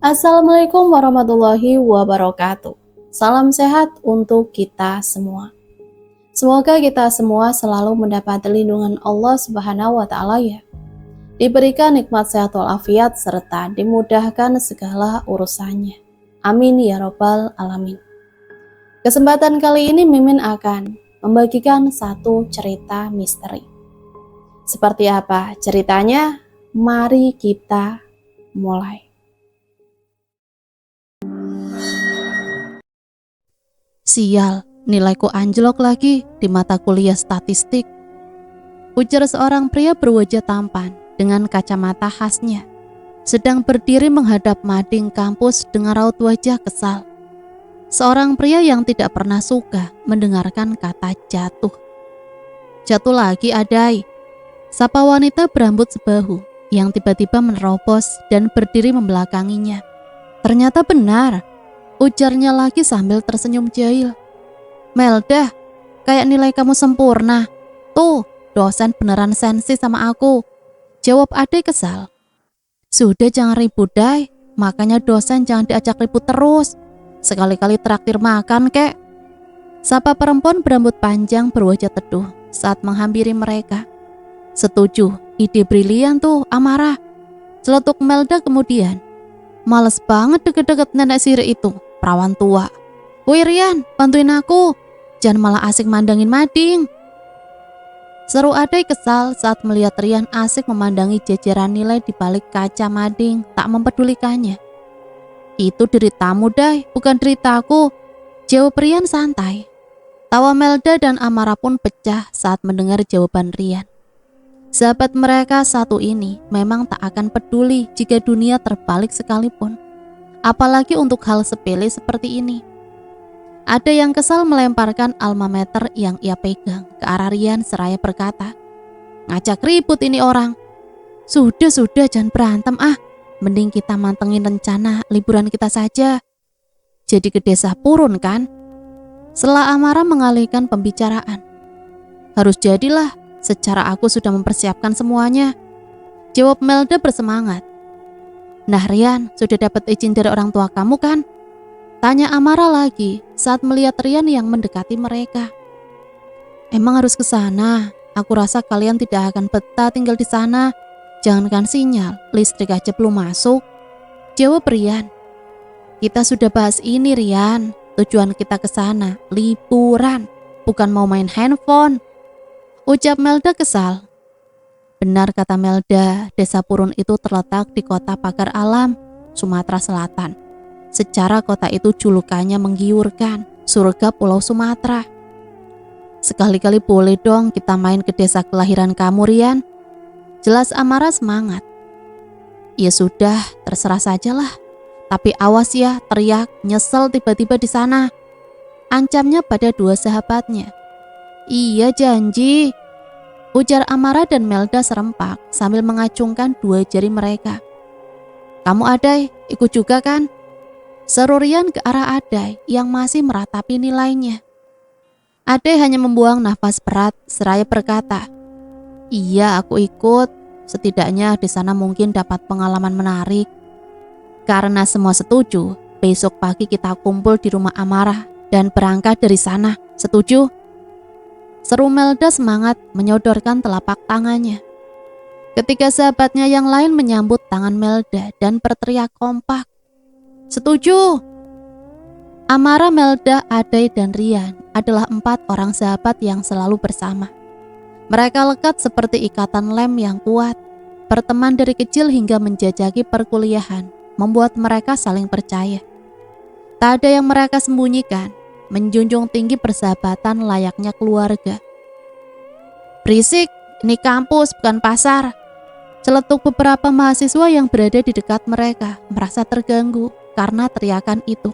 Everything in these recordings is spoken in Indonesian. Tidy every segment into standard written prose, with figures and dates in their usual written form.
Assalamualaikum warahmatullahi wabarakatuh. Salam sehat untuk kita semua. Semoga kita semua selalu mendapat lindungan Allah Subhanahu wa taala ya. Diberikan nikmat sehat walafiat serta dimudahkan segala urusannya. Amin ya robbal alamin. Kesempatan kali ini Mimin akan membagikan satu cerita misteri. Seperti apa ceritanya? Mari kita mulai. Sial, nilaiku anjlok lagi di mata kuliah statistik. Ujar seorang pria berwajah tampan dengan kacamata khasnya, sedang berdiri menghadap mading kampus dengan raut wajah kesal. Seorang pria yang tidak pernah suka mendengarkan kata jatuh. Jatuh lagi, Adai. Sapa wanita berambut sebahu yang tiba-tiba menerobos dan berdiri membelakanginya. Ternyata benar. Ujarnya lagi sambil tersenyum jahil. Melda, kayak nilai kamu sempurna. Tuh, dosen beneran sensi sama aku. Jawab Ade kesal. Sudah jangan ribut, Dai. Makanya dosen jangan diajak ribut terus. Sekali-kali traktir makan, kek. Sapa perempuan berambut panjang berwajah teduh saat menghampiri mereka. Setuju, ide brilian tuh, Amara. Celetuk Melda kemudian. Males banget deket-deket nenek sihir itu, perawan tua. Woi Rian, bantuin aku. Jangan malah asik mandangin mading. Seru Adai kesal saat melihat Rian asik memandangi jajaran nilai di balik kaca mading, tak mempedulikannya. Itu deritamu, Dai, bukan deritaku. Jawab Rian santai. Tawa Melda dan Amara pun pecah saat mendengar jawaban Rian. Sahabat mereka satu ini memang tak akan peduli jika dunia terbalik sekalipun. Apalagi untuk hal sepele seperti ini. Ada yang kesal melemparkan alma mater yang ia pegang ke arah Rian seraya berkata, ngajak ribut ini orang. Sudah jangan berantem ah. Mending kita mantengin rencana liburan kita saja. Jadi ke desa Purun kan? Setelah Amara mengalihkan pembicaraan. Harus jadilah. Secara aku sudah mempersiapkan semuanya. Jawab Melda bersemangat. Nah Rian, sudah dapat izin dari orang tua kamu kan? Tanya Amara lagi saat melihat Rian yang mendekati mereka. Emang harus ke sana? Aku rasa kalian tidak akan betah tinggal di sana. Jangankan sinyal, listrik aja belum masuk. Jawab Rian. Kita sudah bahas ini Rian. Tujuan kita ke sana liburan, bukan mau main handphone. Ucap Melda kesal. Benar kata Melda, desa Purun itu terletak di kota Pagar Alam, Sumatera Selatan. Secara kota itu julukannya menggiurkan, surga Pulau Sumatera. Sekali-kali boleh dong kita main ke desa kelahiran kamu Rian. Jelas Amara semangat. Ya sudah, terserah sajalah. Tapi awas ya, teriak, nyesel tiba-tiba di sana. Ancamnya pada dua sahabatnya. Iya janji, ujar Amara dan Melda serempak sambil mengacungkan dua jari mereka. Kamu Adai, ikut juga kan? Seru Rian ke arah Adai yang masih meratapi nilainya. Adai hanya membuang nafas berat seraya berkata, iya aku ikut, setidaknya di sana mungkin dapat pengalaman menarik. Karena semua setuju, besok pagi kita kumpul di rumah Amara dan berangkat dari sana, setuju? Seru Melda semangat menyodorkan telapak tangannya. Ketika sahabatnya yang lain menyambut tangan Melda dan berteriak kompak. Setuju! Amara, Melda, Adai, dan Rian adalah 4 orang sahabat yang selalu bersama. Mereka lekat seperti ikatan lem yang kuat. Berteman dari kecil hingga menjajaki perkuliahan membuat mereka saling percaya. Tak ada yang mereka sembunyikan. Menjunjung tinggi persahabatan layaknya keluarga. Berisik, ini kampus bukan pasar. Celetuk beberapa mahasiswa yang berada di dekat mereka merasa terganggu karena teriakan itu.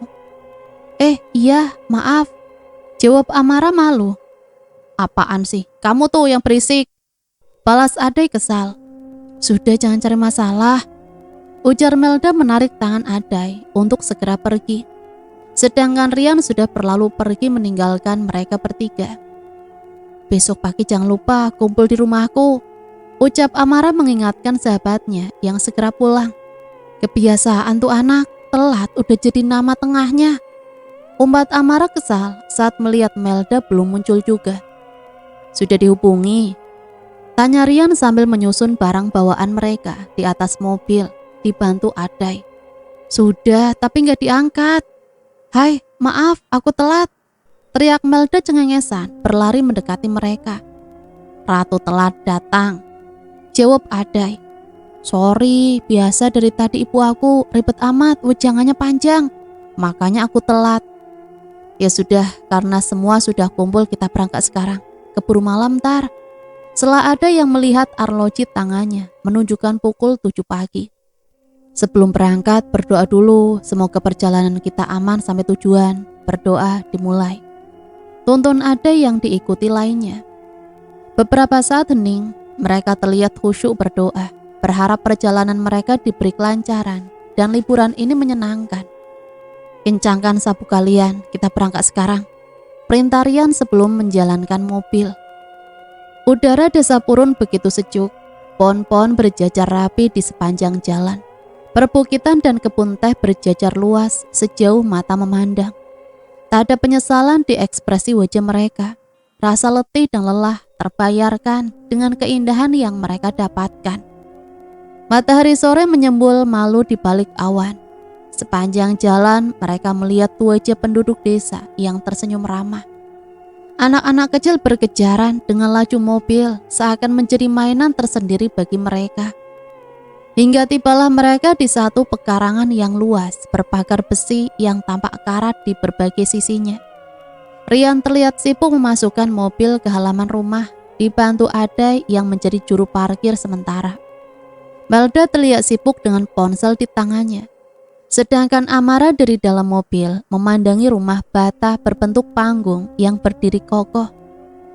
Iya, maaf. Jawab Amara malu. Apaan sih, kamu tuh yang berisik. Balas Adai kesal. Sudah jangan cari masalah. Ujar Melda menarik tangan Adai untuk segera pergi. Sedangkan Rian sudah berlalu pergi meninggalkan mereka bertiga. Besok pagi jangan lupa kumpul di rumahku, ucap Amara mengingatkan sahabatnya yang segera pulang. Kebiasaan tuh anak, telat udah jadi nama tengahnya. Umbat Amara kesal saat melihat Melda belum muncul juga. Sudah dihubungi? Tanya Rian sambil menyusun barang bawaan mereka di atas mobil, dibantu Adai. Sudah, tapi nggak diangkat. Hai, maaf, aku telat. Teriak Melda cengengesan, berlari mendekati mereka. Ratu telat datang. Jawab Adai. Sorry, biasa dari tadi ibu aku ribet amat, wejangannya panjang. Makanya aku telat. Ya sudah, karena semua sudah kumpul kita berangkat sekarang. Keburu malam ntar. Setelah ada yang melihat arloji tangannya menunjukkan pukul 7 pagi. Sebelum berangkat berdoa dulu, semoga perjalanan kita aman sampai tujuan. Berdoa dimulai. Tuntun ada yang diikuti lainnya. Beberapa saat hening, mereka terlihat khusyuk berdoa, berharap perjalanan mereka diberi kelancaran dan liburan ini menyenangkan. Kencangkan sabuk kalian, kita berangkat sekarang. Perintah Rian sebelum menjalankan mobil. Udara desa Purun begitu sejuk, pohon-pohon berjajar rapi di sepanjang jalan. Perbukitan dan kebun teh berjajar luas sejauh mata memandang. Tak ada penyesalan di ekspresi wajah mereka. Rasa letih dan lelah terbayarkan dengan keindahan yang mereka dapatkan. Matahari sore menyembul malu di balik awan. Sepanjang jalan mereka melihat wajah penduduk desa yang tersenyum ramah. Anak-anak kecil berkejaran dengan laju mobil seakan menjadi mainan tersendiri bagi mereka. Hingga tibalah mereka di satu pekarangan yang luas berpagar besi yang tampak karat di berbagai sisinya. Rian terlihat sibuk memasukkan mobil ke halaman rumah, dibantu Adai yang menjadi juru parkir sementara. Melda terlihat sibuk dengan ponsel di tangannya. Sedangkan Amara dari dalam mobil memandangi rumah bata berbentuk panggung yang berdiri kokoh.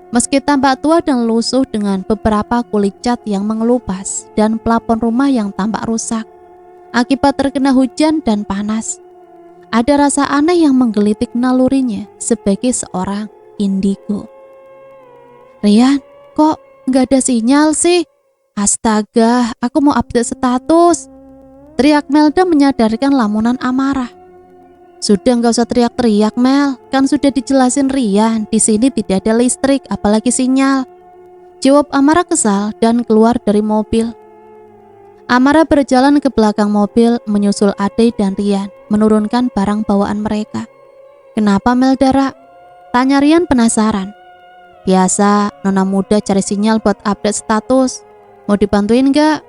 Meski tampak tua dan lusuh dengan beberapa kulit cat yang mengelupas dan plafon rumah yang tampak rusak akibat terkena hujan dan panas. Ada rasa aneh yang menggelitik nalurinya sebagai seorang indigo. Rian, kok nggak ada sinyal sih? Astaga, aku mau update status. Teriak Melda menyadarkan lamunan Amara. Sudah nggak usah teriak-teriak Mel, kan sudah dijelasin Rian, di sini tidak ada listrik apalagi sinyal. Jawab Amara kesal dan keluar dari mobil. Amara berjalan ke belakang mobil menyusul Ade dan Rian menurunkan barang bawaan mereka. Kenapa Meldara? Tanya Rian penasaran. Biasa, nona muda cari sinyal buat update status. Mau dibantuin nggak?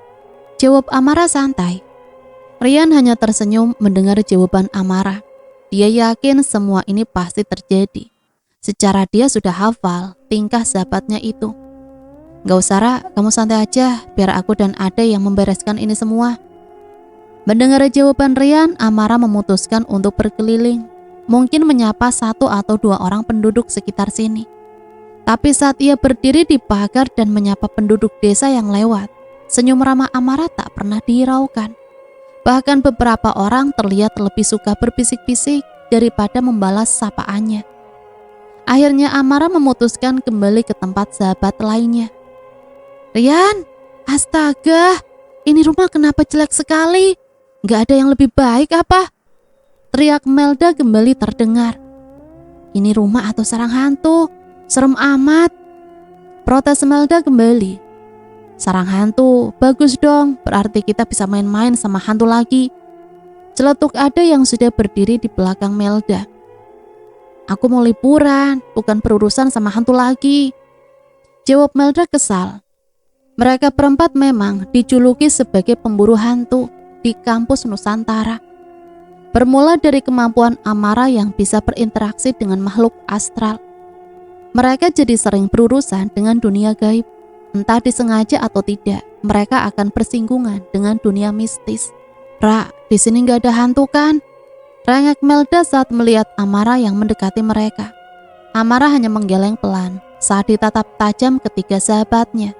Jawab Amara santai. Rian hanya tersenyum mendengar jawaban Amara. Dia yakin semua ini pasti terjadi. Secara dia sudah hafal tingkah sahabatnya itu. Gak usah Ra, kamu santai aja, biar aku dan Ade yang membereskan ini semua. Mendengar jawaban Rian, Amara memutuskan untuk berkeliling. Mungkin menyapa 1 atau 2 orang penduduk sekitar sini. Tapi saat ia berdiri di pagar dan menyapa penduduk desa yang lewat, senyum ramah Amara tak pernah dihiraukan. Bahkan beberapa orang terlihat lebih suka berbisik-bisik daripada membalas sapaannya. Akhirnya Amara memutuskan kembali ke tempat sahabat lainnya. Rian, astaga, ini rumah kenapa jelek sekali? Gak ada yang lebih baik apa? Teriak Melda kembali terdengar. Ini rumah atau sarang hantu? Serem amat. Protes Melda kembali. Sarang hantu, bagus dong, berarti kita bisa main-main sama hantu lagi. Celetuk Ada yang sudah berdiri di belakang Melda. Aku mau liburan, bukan berurusan sama hantu lagi. Jawab Melda kesal. Mereka berempat memang dijuluki sebagai pemburu hantu di kampus Nusantara. Bermula dari kemampuan Amara yang bisa berinteraksi dengan makhluk astral. Mereka jadi sering berurusan dengan dunia gaib. Entah disengaja atau tidak, mereka akan bersinggungan dengan dunia mistis. Ra, di sini nggak ada hantu kan? Rengek Melda saat melihat Amara yang mendekati mereka. Amara hanya menggeleng pelan saat ditatap tajam ketiga sahabatnya.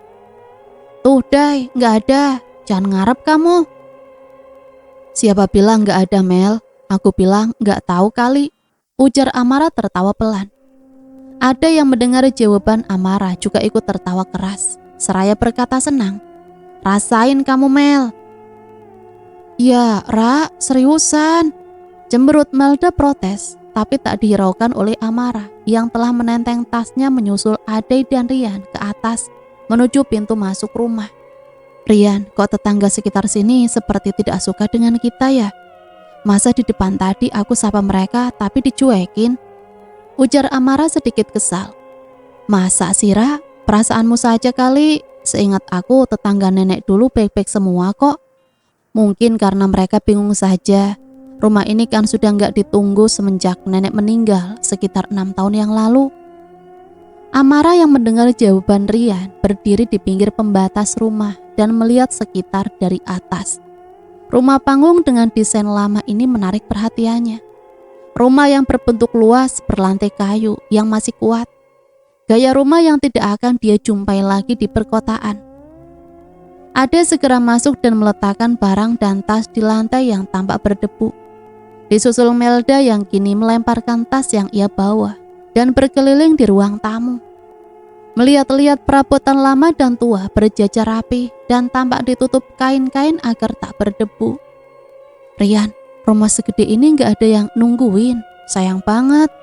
Tuh Dai, nggak ada. Jangan ngarep kamu. Siapa bilang nggak ada Mel? Aku bilang nggak tahu kali. Ujar Amara tertawa pelan. Ada yang mendengar jawaban Amara juga ikut tertawa keras. Seraya berkata senang. Rasain kamu Mel. Ya Ra, seriusan. Cemberut Melda protes, tapi tak dihiraukan oleh Amara yang telah menenteng tasnya menyusul Ade dan Rian ke atas menuju pintu masuk rumah. Rian, kok tetangga sekitar sini seperti tidak suka dengan kita ya? Masa di depan tadi aku sapa mereka tapi dicuekin? Ujar Amara sedikit kesal. Masa sih, Ra? Perasaanmu saja kali. Seingat aku tetangga nenek dulu baik-baik semua kok. Mungkin karena mereka bingung saja. Rumah ini kan sudah nggak ditunggu semenjak nenek meninggal sekitar 6 tahun yang lalu. Amara yang mendengar jawaban Rian berdiri di pinggir pembatas rumah dan melihat sekitar dari atas. Rumah panggung dengan desain lama ini menarik perhatiannya. Rumah yang berbentuk luas berlantai kayu yang masih kuat. Gaya rumah yang tidak akan dia jumpai lagi di perkotaan. Ade segera masuk dan meletakkan barang dan tas di lantai yang tampak berdebu. Disusul Melda yang kini melemparkan tas yang ia bawa dan berkeliling di ruang tamu. Melihat-lihat perabotan lama dan tua berjajar rapi dan tampak ditutup kain-kain agar tak berdebu. Rian, rumah segede ini gak ada yang nungguin, sayang banget.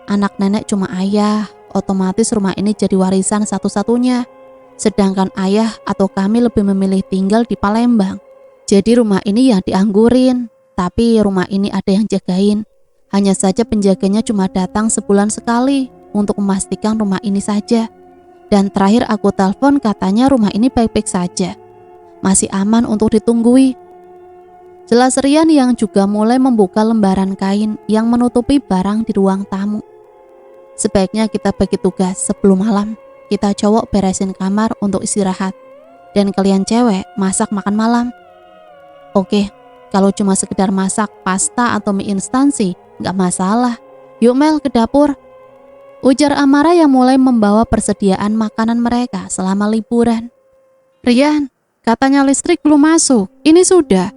Anak nenek cuma ayah, otomatis rumah ini jadi warisan satu-satunya. Sedangkan ayah atau kami lebih memilih tinggal di Palembang. Jadi rumah ini yang dianggurin, tapi rumah ini ada yang jagain. Hanya saja penjaganya cuma datang sebulan sekali untuk memastikan rumah ini saja. Dan terakhir aku telepon katanya rumah ini baik-baik saja. Masih aman untuk ditunggui. Jelas Rian yang juga mulai membuka lembaran kain yang menutupi barang di ruang tamu. Sebaiknya kita bagi tugas sebelum malam. Kita cowok beresin kamar untuk istirahat. Dan kalian cewek masak makan malam. Oke, kalau cuma sekedar masak pasta atau mie instan sih gak masalah. Yuk Mel ke dapur. Ujar Amara yang mulai membawa persediaan makanan mereka selama liburan. Rian, katanya listrik belum masuk, ini sudah.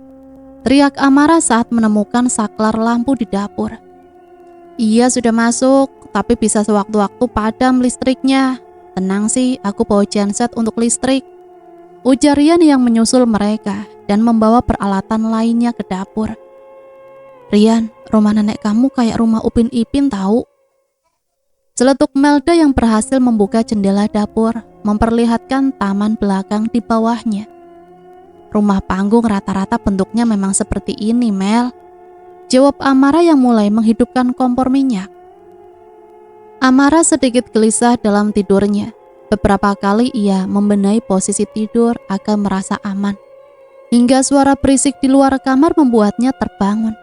Teriak Amara saat menemukan saklar lampu di dapur. Iya sudah masuk, tapi bisa sewaktu-waktu padam listriknya. Tenang sih, aku bawa genset untuk listrik. Ujar Rian yang menyusul mereka dan membawa peralatan lainnya ke dapur. Rian, rumah nenek kamu kayak rumah Upin Ipin tahu. Celetuk Melda yang berhasil membuka jendela dapur, memperlihatkan taman belakang di bawahnya. Rumah panggung rata-rata bentuknya memang seperti ini, Mel. Jawab Amara yang mulai menghidupkan kompor minyak. Amara sedikit gelisah dalam tidurnya. Beberapa kali ia membenahi posisi tidur agar merasa aman. Hingga suara berisik di luar kamar membuatnya terbangun.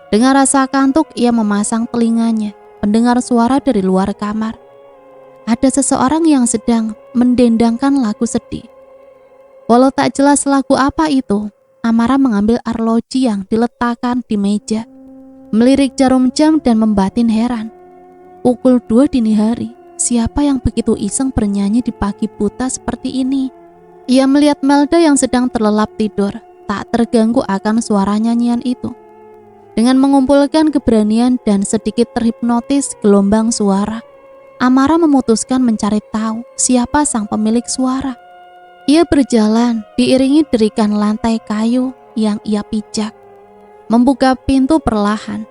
Dengan rasa kantuk ia memasang telinganya, mendengar suara dari luar kamar. Ada seseorang yang sedang mendendangkan lagu sedih. Walau tak jelas lagu apa itu, Amara mengambil arloji yang diletakkan di meja, melirik jarum jam dan membatin heran. Pukul 2 dini hari, siapa yang begitu iseng bernyanyi di pagi buta seperti ini? Ia melihat Melda yang sedang terlelap tidur, tak terganggu akan suara nyanyian itu. Dengan mengumpulkan keberanian dan sedikit terhipnotis gelombang suara, Amara memutuskan mencari tahu siapa sang pemilik suara. Ia berjalan diiringi derikan lantai kayu yang ia pijak, membuka pintu perlahan.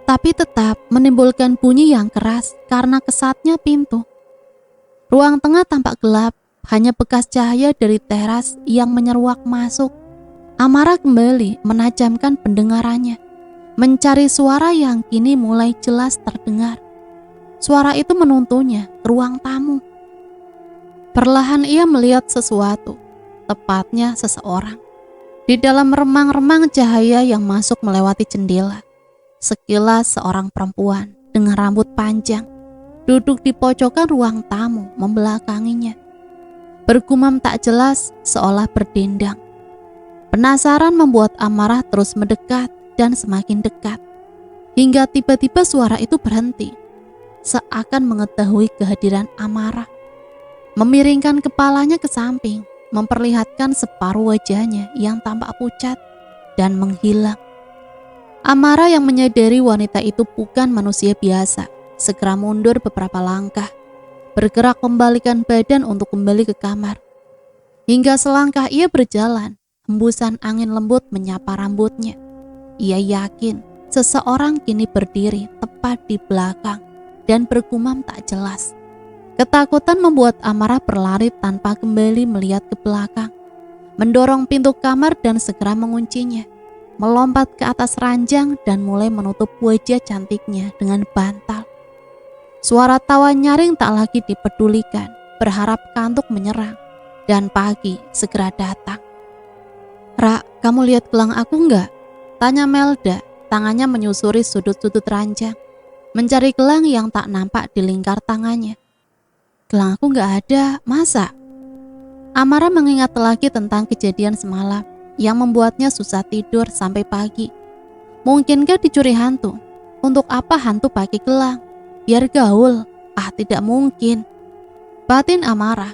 Tapi tetap menimbulkan bunyi yang keras karena kesatnya pintu. Ruang tengah tampak gelap, hanya bekas cahaya dari teras yang menyeruak masuk. Amara kembali menajamkan pendengarannya, mencari suara yang kini mulai jelas terdengar. Suara itu menuntunnya ke ruang tamu. Perlahan ia melihat sesuatu, tepatnya seseorang. Di dalam remang-remang cahaya yang masuk melewati jendela, sekilas seorang perempuan dengan rambut panjang duduk di pojokan ruang tamu membelakanginya. Bergumam tak jelas seolah berdendang. Penasaran membuat Amara terus mendekat dan semakin dekat. Hingga tiba-tiba suara itu berhenti, seakan mengetahui kehadiran Amara. Memiringkan kepalanya ke samping, memperlihatkan separuh wajahnya yang tampak pucat dan menghilang. Amara yang menyadari wanita itu bukan manusia biasa, segera mundur beberapa langkah, bergerak membalikan badan untuk kembali ke kamar. Hingga selangkah ia berjalan, hembusan angin lembut menyapa rambutnya. ia yakin seseorang kini berdiri tepat di belakang dan bergumam tak jelas. Ketakutan membuat Amara berlari tanpa kembali melihat ke belakang, mendorong pintu kamar dan segera menguncinya, melompat ke atas ranjang dan mulai menutup wajah cantiknya dengan bantal. Suara tawa nyaring tak lagi dipedulikan, berharap kantuk menyerang, dan pagi segera datang. "Ra, kamu lihat gelang aku enggak?" tanya Melda, tangannya menyusuri sudut-sudut ranjang, mencari gelang yang tak nampak di lingkar tangannya. "Gelang aku enggak ada, masa?" Amara mengingat lagi tentang kejadian semalam yang membuatnya susah tidur sampai pagi. Mungkinkah dicuri hantu? Untuk apa hantu pakai gelang? Biar gaul? Tidak mungkin. Batin Amara.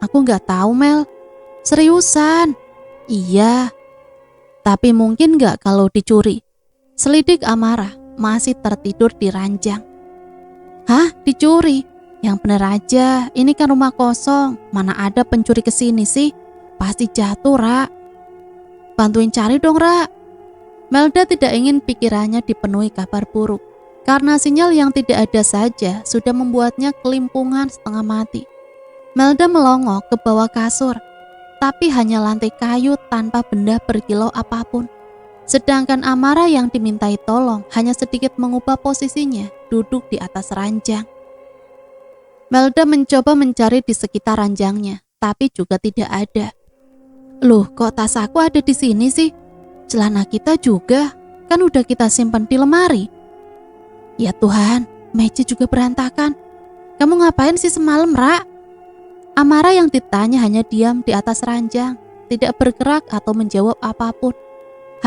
"Aku enggak tahu, Mel. Seriusan?" "Iya. Tapi mungkin enggak kalau dicuri?" Selidik Amara, masih tertidur di ranjang. "Hah? Dicuri? Yang bener aja, ini kan rumah kosong. Mana ada pencuri kesini sih? Pasti jatuh, Ra. Bantuin cari dong, Ra." Melda tidak ingin pikirannya dipenuhi kabar buruk, karena sinyal yang tidak ada saja sudah membuatnya kelimpungan setengah mati. Melda melongok ke bawah kasur, tapi hanya lantai kayu tanpa benda berkilau apapun. Sedangkan Amara yang dimintai tolong hanya sedikit mengubah posisinya duduk di atas ranjang. Melda mencoba mencari di sekitar ranjangnya, tapi juga tidak ada. "Loh, kok tas aku ada di sini sih? Celana kita juga, kan udah kita simpan di lemari." "Ya Tuhan, meja juga berantakan. Kamu ngapain sih semalam, Ra?" Amara yang ditanya hanya diam di atas ranjang, tidak bergerak atau menjawab apapun.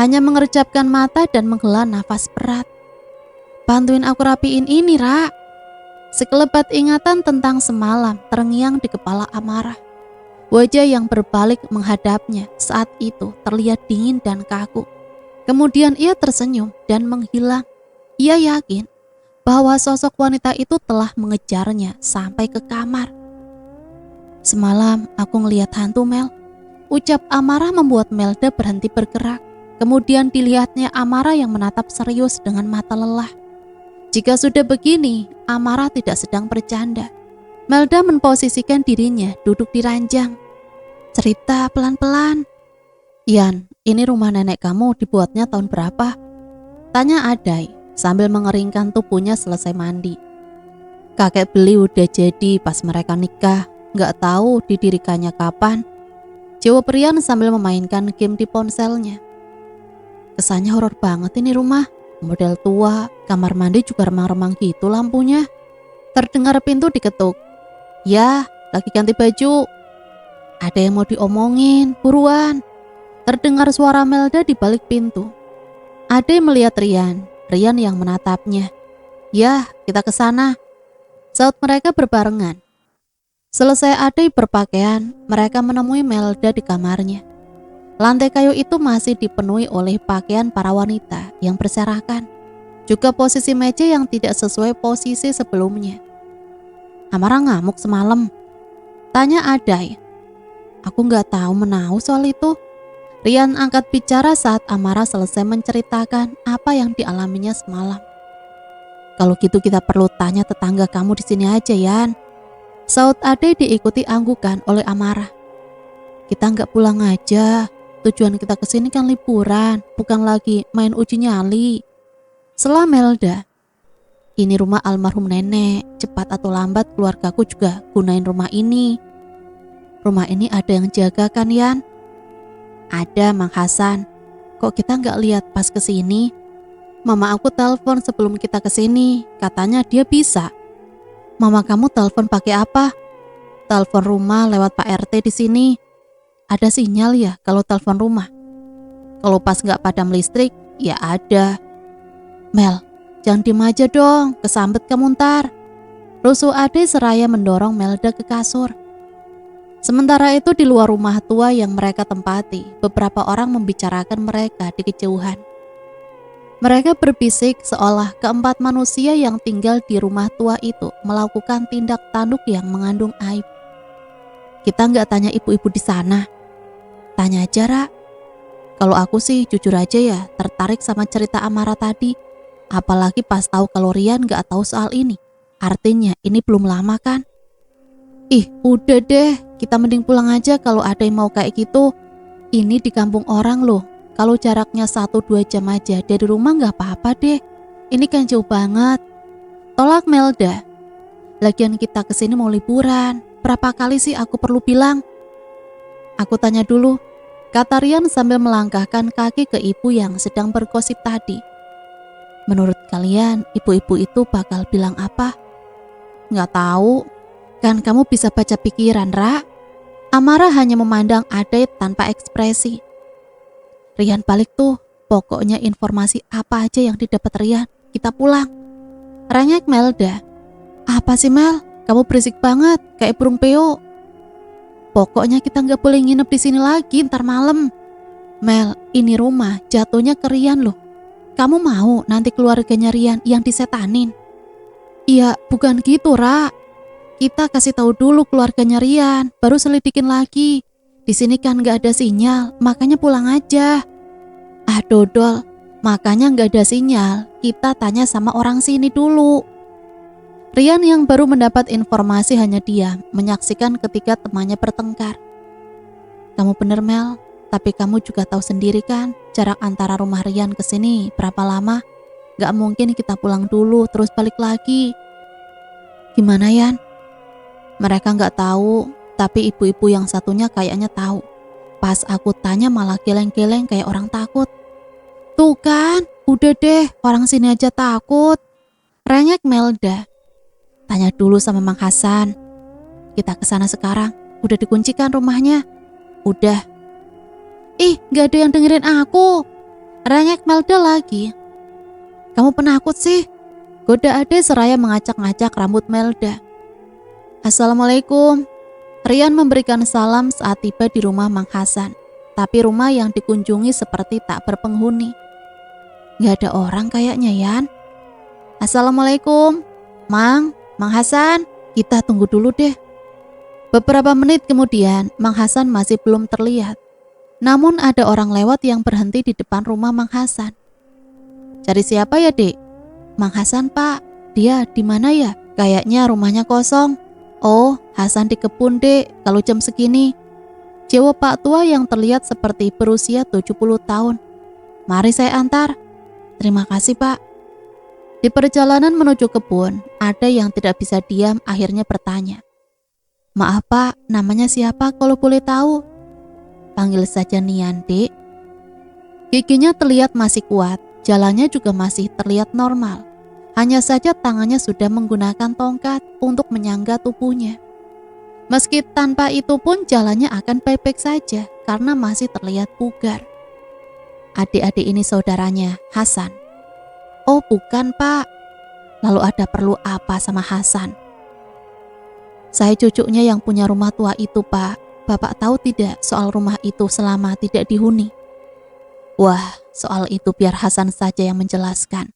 Hanya mengerjapkan mata dan menghela nafas berat. "Bantuin aku rapiin ini, Ra." Sekelebat ingatan tentang semalam terngiang di kepala Amara. Wajah yang berbalik menghadapnya saat itu terlihat dingin dan kaku. Kemudian ia tersenyum dan menghilang. Ia yakin bahwa sosok wanita itu telah mengejarnya sampai ke kamar. "Semalam aku ngelihat hantu, Mel." Ucap Amara membuat Melda berhenti bergerak. Kemudian dilihatnya Amara yang menatap serius dengan mata lelah. Jika sudah begini, Amara tidak sedang bercanda. Melda memposisikan dirinya duduk di ranjang. "Cerita pelan-pelan." "Yan, ini rumah nenek kamu dibuatnya tahun berapa?" tanya Adai sambil mengeringkan tubuhnya selesai mandi. "Kakek beli udah jadi pas mereka nikah, nggak tahu didirikannya kapan," jawab Rian sambil memainkan game di ponselnya. "Kesannya horor banget ini rumah. Model tua, kamar mandi juga remang-remang gitu lampunya." Terdengar pintu diketuk. "Ya, lagi ganti baju." "Ada yang mau diomongin, buruan." Terdengar suara Melda di balik pintu. Ade melihat Rian yang menatapnya. "Ya, kita ke sana," saut mereka berbarengan. Selesai Ade berpakaian, mereka menemui Melda di kamarnya. Lantai kayu itu masih dipenuhi oleh pakaian para wanita yang berserakan. Juga posisi meja yang tidak sesuai posisi sebelumnya. "Amara ngamuk semalam?" tanya Adai. "Aku nggak tahu menahu soal itu." Rian angkat bicara saat Amara selesai menceritakan apa yang dialaminya semalam. "Kalau gitu kita perlu tanya tetangga kamu di sini aja, Yan," saut Adai diikuti anggukan oleh Amara. "Kita nggak pulang aja. Tujuan kita kesini kan liburan, bukan lagi main uji nyali," sela Melda. "Ini rumah almarhum nenek. Cepat atau lambat keluargaku juga gunain rumah ini. Rumah ini ada yang jaga kan, Yan?" "Ada, Mang Hasan. Kok kita nggak lihat pas kesini? Mama aku telepon sebelum kita kesini. Katanya dia bisa." "Mama kamu telepon pakai apa?" "Telepon rumah lewat Pak RT di sini. Ada sinyal ya kalau telepon rumah. Kalau pas nggak padam listrik, ya ada." "Mel, jangan diem aja dong, kesambet kamu ntar." Rusuh Ade seraya mendorong Melda ke kasur. Sementara itu di luar rumah tua yang mereka tempati, beberapa orang membicarakan mereka di kejauhan. Mereka berbisik seolah keempat manusia yang tinggal di rumah tua itu melakukan tindak tanduk yang mengandung aib. "Kita nggak tanya ibu-ibu di sana. Tanya aja, Ra." Kalau aku sih jujur aja ya tertarik sama cerita Amara tadi. Apalagi pas tahu kalau Rian gak tahu soal ini. Artinya ini belum lama kan? Ih udah deh, kita mending pulang aja kalau ada yang mau kayak gitu. Ini di kampung orang loh. Kalau jaraknya 1-2 jam aja dari rumah gak apa-apa deh. Ini kan jauh banget. Tolak Melda. Lagian kita kesini mau liburan. Berapa kali sih aku perlu bilang? Aku tanya dulu, kata Rian sambil melangkahkan kaki ke ibu yang sedang bergosip tadi. Menurut kalian, ibu-ibu itu bakal bilang apa? Nggak tahu. Kan kamu bisa baca pikiran, Ra. Amara hanya memandang Ade tanpa ekspresi. Rian balik tuh. Pokoknya informasi apa aja yang didapat Rian, kita pulang. Rengek Melda. Apa sih Mel? Kamu berisik banget, kayak burung peo. Pokoknya kita nggak boleh nginep di sini lagi ntar malam. Mel, ini rumah jatuhnya ke Rian loh. Kamu mau nanti keluarganya Rian yang disetanin? Iya, bukan gitu, Ra. Kita kasih tahu dulu keluarganya Rian, baru selidikin lagi. Di sini kan nggak ada sinyal, makanya pulang aja. Ah, dodol. Makanya nggak ada sinyal. Kita tanya sama orang sini dulu. Rian yang baru mendapat informasi hanya diam, menyaksikan ketika temannya bertengkar. Kamu bener Mel, tapi kamu juga tahu sendiri kan, jarak antara rumah Rian ke sini berapa lama? Gak mungkin kita pulang dulu terus balik lagi. Gimana Yan? Mereka gak tahu, tapi ibu-ibu yang satunya kayaknya tahu. Pas aku tanya malah geleng-geleng kayak orang takut. Tuh kan, udah deh, orang sini aja takut. Rengek Melda. Tanya dulu sama Mang Hasan. Kita kesana sekarang. Udah dikuncikan rumahnya? Udah. Ih, gak ada yang dengerin aku. Rengek Melda lagi. Kamu penakut sih? Goda Ade seraya mengacak-ngacak rambut Melda. Assalamualaikum. Rian memberikan salam saat tiba di rumah Mang Hasan. Tapi rumah yang dikunjungi seperti tak berpenghuni. Gak ada orang kayaknya Yan. Assalamualaikum. Mang Hasan, kita tunggu dulu deh. Beberapa menit kemudian, Mang Hasan masih belum terlihat. Namun ada orang lewat yang berhenti di depan rumah Mang Hasan. Cari siapa ya, Dek? Mang Hasan, Pak. Dia di mana ya? Kayaknya rumahnya kosong. Oh, Hasan di kebun, Dek, kalau jam segini. Jawab Pak tua yang terlihat seperti berusia 70 tahun. Mari saya antar. Terima kasih, Pak. Di perjalanan menuju kebun, ada yang tidak bisa diam akhirnya bertanya. Maaf Pak, namanya siapa kalau boleh tahu? Panggil saja Nian, Dek. Giginya terlihat masih kuat, jalannya juga masih terlihat normal. Hanya saja tangannya sudah menggunakan tongkat untuk menyangga tubuhnya. Meski tanpa itu pun jalannya akan baik-baik saja karena masih terlihat bugar. Adik-adik ini saudaranya, Hasan. Oh bukan Pak. Lalu ada perlu apa sama Hasan? Saya cucunya yang punya rumah tua itu Pak. Bapak tahu tidak soal rumah itu selama tidak dihuni? Wah, soal itu biar Hasan saja yang menjelaskan.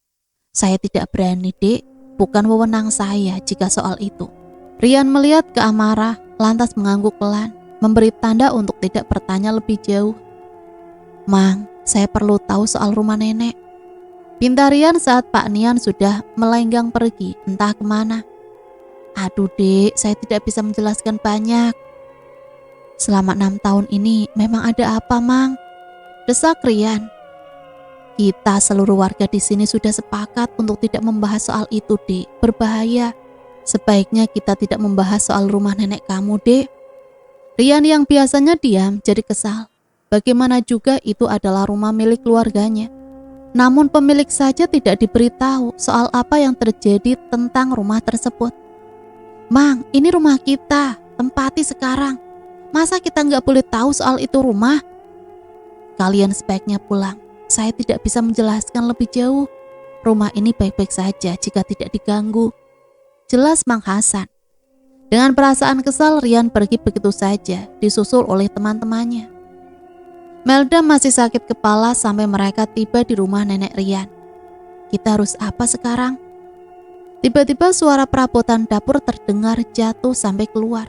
Saya tidak berani, Dek. Bukan wewenang saya jika soal itu. Rian melihat ke Amara, lantas mengangguk pelan, memberi tanda untuk tidak bertanya lebih jauh. Mang, saya perlu tahu soal rumah nenek. Pinta Rian saat Pak Nian sudah melenggang pergi, entah kemana. Aduh Dek, saya tidak bisa menjelaskan banyak. Selama 6 tahun ini memang ada apa Mang? Desak Rian. Kita seluruh warga di sini sudah sepakat untuk tidak membahas soal itu Dek, berbahaya. Sebaiknya kita tidak membahas soal rumah nenek kamu Dek. Rian yang biasanya diam jadi kesal. Bagaimana juga itu adalah rumah milik keluarganya. Namun pemilik saja tidak diberitahu soal apa yang terjadi tentang rumah tersebut. Mang, ini rumah kita, tempati sekarang. Masa kita nggak boleh tahu soal itu rumah? Kalian sebaiknya pulang. Saya tidak bisa menjelaskan lebih jauh. Rumah ini baik-baik saja jika tidak diganggu. Jelas Mang Hasan. Dengan perasaan kesal, Rian pergi begitu saja, disusul oleh teman-temannya. Melda masih sakit kepala sampai mereka tiba di rumah nenek Rian. Kita harus apa sekarang? Tiba-tiba suara perabotan dapur terdengar jatuh sampai keluar.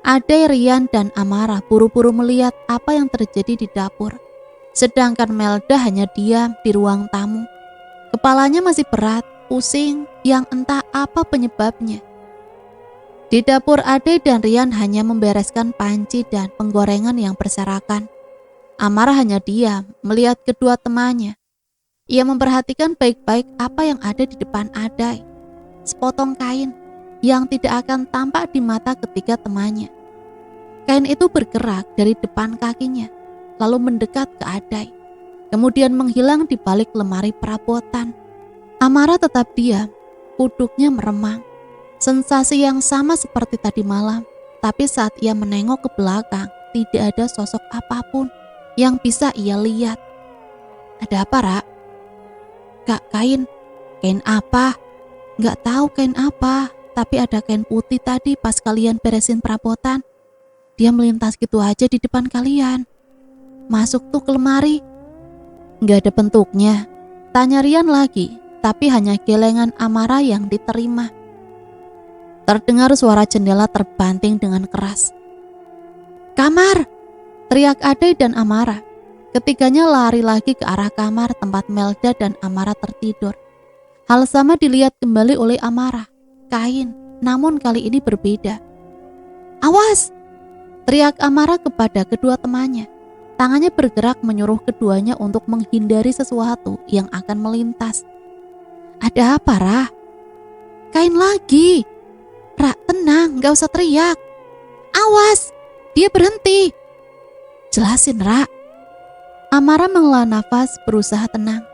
Ade, Rian, dan Amara buru-buru melihat apa yang terjadi di dapur. Sedangkan Melda hanya diam di ruang tamu. Kepalanya masih berat, pusing, yang entah apa penyebabnya. Di dapur Ade dan Rian hanya membereskan panci dan penggorengan yang berserakan. Amara hanya diam melihat kedua temannya. Ia memperhatikan baik-baik apa yang ada di depan Ade. Sepotong kain yang tidak akan tampak di mata ketiga temannya. Kain itu bergerak dari depan kakinya, lalu mendekat ke Ade, kemudian menghilang di balik lemari perabotan. Amara tetap diam, kuduknya meremang. Sensasi yang sama seperti tadi malam, tapi saat ia menengok ke belakang, tidak ada sosok apapun yang bisa ia lihat. Ada apa, Ra? Kak, kain. Kain apa? Gak tahu kain apa, tapi ada kain putih tadi pas kalian beresin perabotan. Dia melintas gitu aja di depan kalian. Masuk tuh ke lemari. Gak ada bentuknya. Tanya Rian lagi, tapi hanya gelengan Amara yang diterima. Terdengar suara jendela terbanting dengan keras. Kamar! Teriak Ade dan Amara. Ketiganya lari lagi ke arah kamar tempat Melda dan Amara tertidur. Hal sama dilihat kembali oleh Amara. Kain, namun kali ini berbeda. Awas! Teriak Amara kepada kedua temannya. Tangannya bergerak menyuruh keduanya untuk menghindari sesuatu yang akan melintas. Ada apa, Ra? Kain lagi. Ra, tenang, gak usah teriak. Awas! Dia berhenti. Jelasin, Ra. Amara menghela nafas berusaha tenang.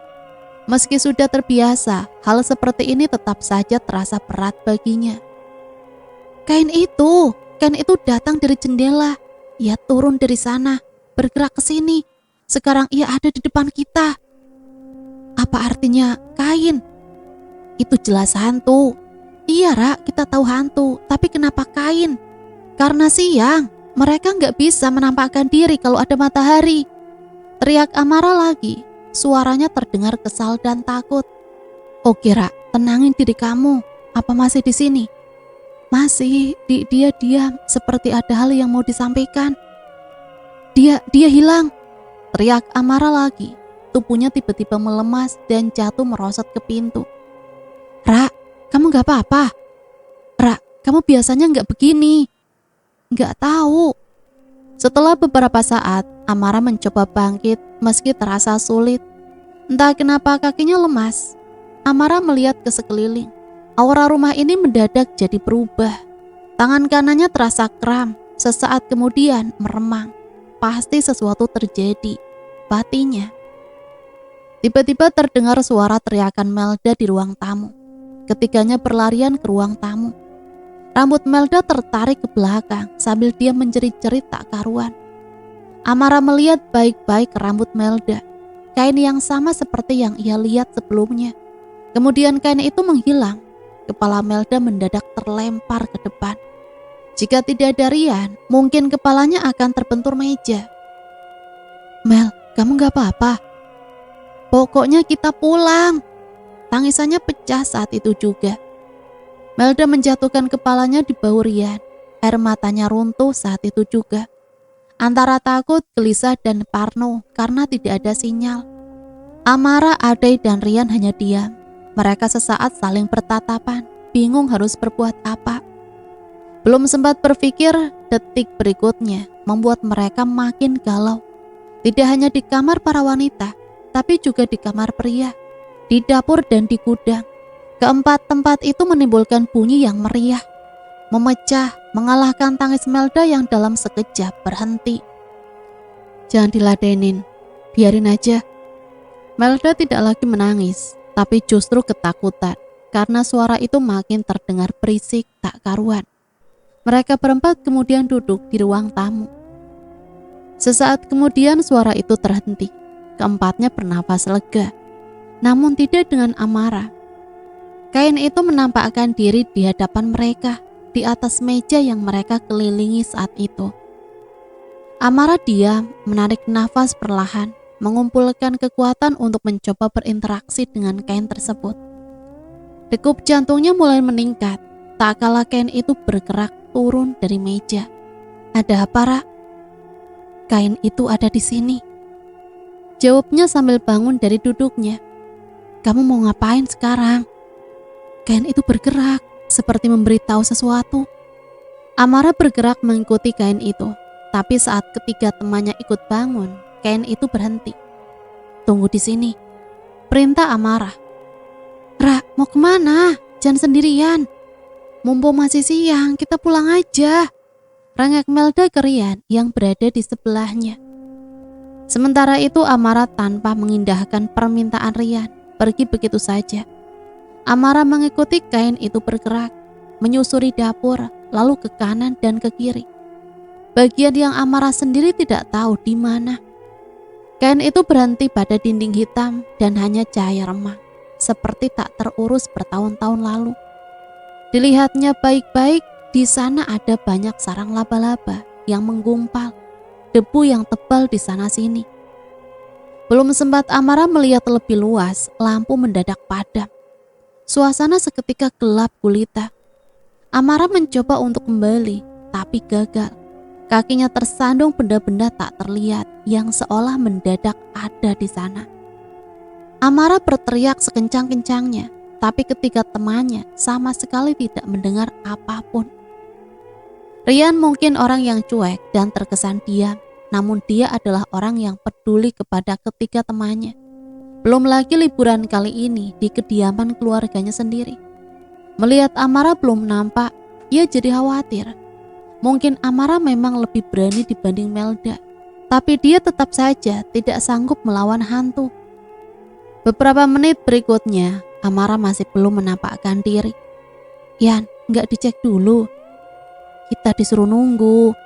Meski sudah terbiasa, hal seperti ini tetap saja terasa berat baginya. Kain itu datang dari jendela. Ia turun dari sana, bergerak ke sini. Sekarang ia ada di depan kita. Apa artinya kain? Itu jelas hantu. Iya, Ra, kita tahu hantu, tapi kenapa kain? Karena siang, mereka nggak bisa menampakkan diri kalau ada matahari. Teriak Amara lagi, suaranya terdengar kesal dan takut. Oke, Ra, tenangin diri kamu. Apa masih di sini? Masih, dia diam, seperti ada hal yang mau disampaikan. Dia hilang. Teriak Amara lagi, tubuhnya tiba-tiba melemas dan jatuh merosot ke pintu. Ra, kamu gak apa-apa? Ra, kamu biasanya gak begini. Gak tahu. Setelah beberapa saat, Amara mencoba bangkit meski terasa sulit. Entah kenapa kakinya lemas. Amara melihat ke sekeliling. Aura rumah ini mendadak jadi berubah. Tangan kanannya terasa kram. Sesaat kemudian meremang. Pasti sesuatu terjadi. Batinya. Tiba-tiba terdengar suara teriakan Melda di ruang tamu. Ketiganya berlarian ke ruang tamu. Rambut Melda tertarik ke belakang sambil dia menjerit-jerit tak karuan. Amara melihat baik-baik rambut Melda. Kain yang sama seperti yang ia lihat sebelumnya. Kemudian kain itu menghilang. Kepala Melda mendadak terlempar ke depan. Jika tidak ada Rian, mungkin kepalanya akan terbentur meja. Mel, kamu gak apa-apa? Pokoknya kita pulang. Tangisannya pecah saat itu juga. Melda menjatuhkan kepalanya di bahu Rian. Air matanya runtuh saat itu juga. Antara takut, gelisah, dan parno karena tidak ada sinyal. Amara, Ade, dan Rian hanya diam. Mereka sesaat saling bertatapan, bingung harus berbuat apa. Belum sempat berpikir, detik berikutnya membuat mereka makin galau. Tidak hanya di kamar para wanita, tapi juga di kamar pria, di dapur dan di gudang. Keempat tempat itu menimbulkan bunyi yang meriah, memecah, mengalahkan tangis Melda yang dalam sekejap berhenti. Jangan diladenin, biarin aja. Melda tidak lagi menangis, tapi justru ketakutan karena suara itu makin terdengar berisik tak karuan. Mereka berempat kemudian duduk di ruang tamu. Sesaat kemudian suara itu terhenti. Keempatnya bernafas lega, namun tidak dengan Amara. Kain itu menampakkan diri di hadapan mereka, di atas meja yang mereka kelilingi saat itu. Amara diam, menarik nafas perlahan, mengumpulkan kekuatan untuk mencoba berinteraksi dengan kain tersebut. Degup jantungnya mulai meningkat, tak kala kain itu bergerak turun dari meja. Ada apa, Ra? Kain itu ada di sini. Jawabnya sambil bangun dari duduknya. Kamu mau ngapain sekarang? Kain itu bergerak, seperti memberitahu sesuatu. Amara bergerak mengikuti kain itu, tapi saat ketiga temannya ikut bangun, kain itu berhenti. Tunggu di sini, perintah Amara. Ra, mau kemana? Jangan sendirian. Mumpung masih siang, kita pulang aja. Rangek Melda ke Rian yang berada di sebelahnya. Sementara itu Amara tanpa mengindahkan permintaan Rian, pergi begitu saja. Amara mengikuti kain itu bergerak, menyusuri dapur, lalu ke kanan dan ke kiri. Bagian yang Amara sendiri tidak tahu di mana. Kain itu berhenti pada dinding hitam dan hanya cahaya remang, seperti tak terurus bertahun-tahun lalu. Dilihatnya baik-baik, di sana ada banyak sarang laba-laba yang menggumpal, debu yang tebal di sana-sini. Belum sempat Amara melihat lebih luas, lampu mendadak padam. Suasana seketika gelap gulita. Amara mencoba untuk kembali, tapi gagal. Kakinya tersandung benda-benda tak terlihat yang seolah mendadak ada di sana. Amara berteriak sekencang-kencangnya, tapi ketiga temannya sama sekali tidak mendengar apapun. Rian mungkin orang yang cuek dan terkesan diam, namun dia adalah orang yang peduli kepada ketiga temannya. Belum lagi liburan kali ini di kediaman keluarganya sendiri. Melihat Amara belum nampak, ia jadi khawatir. Mungkin Amara memang lebih berani dibanding Melda, tapi dia tetap saja tidak sanggup melawan hantu. Beberapa menit berikutnya, Amara masih belum menampakkan diri. Yan, nggak dicek dulu? Kita disuruh nunggu.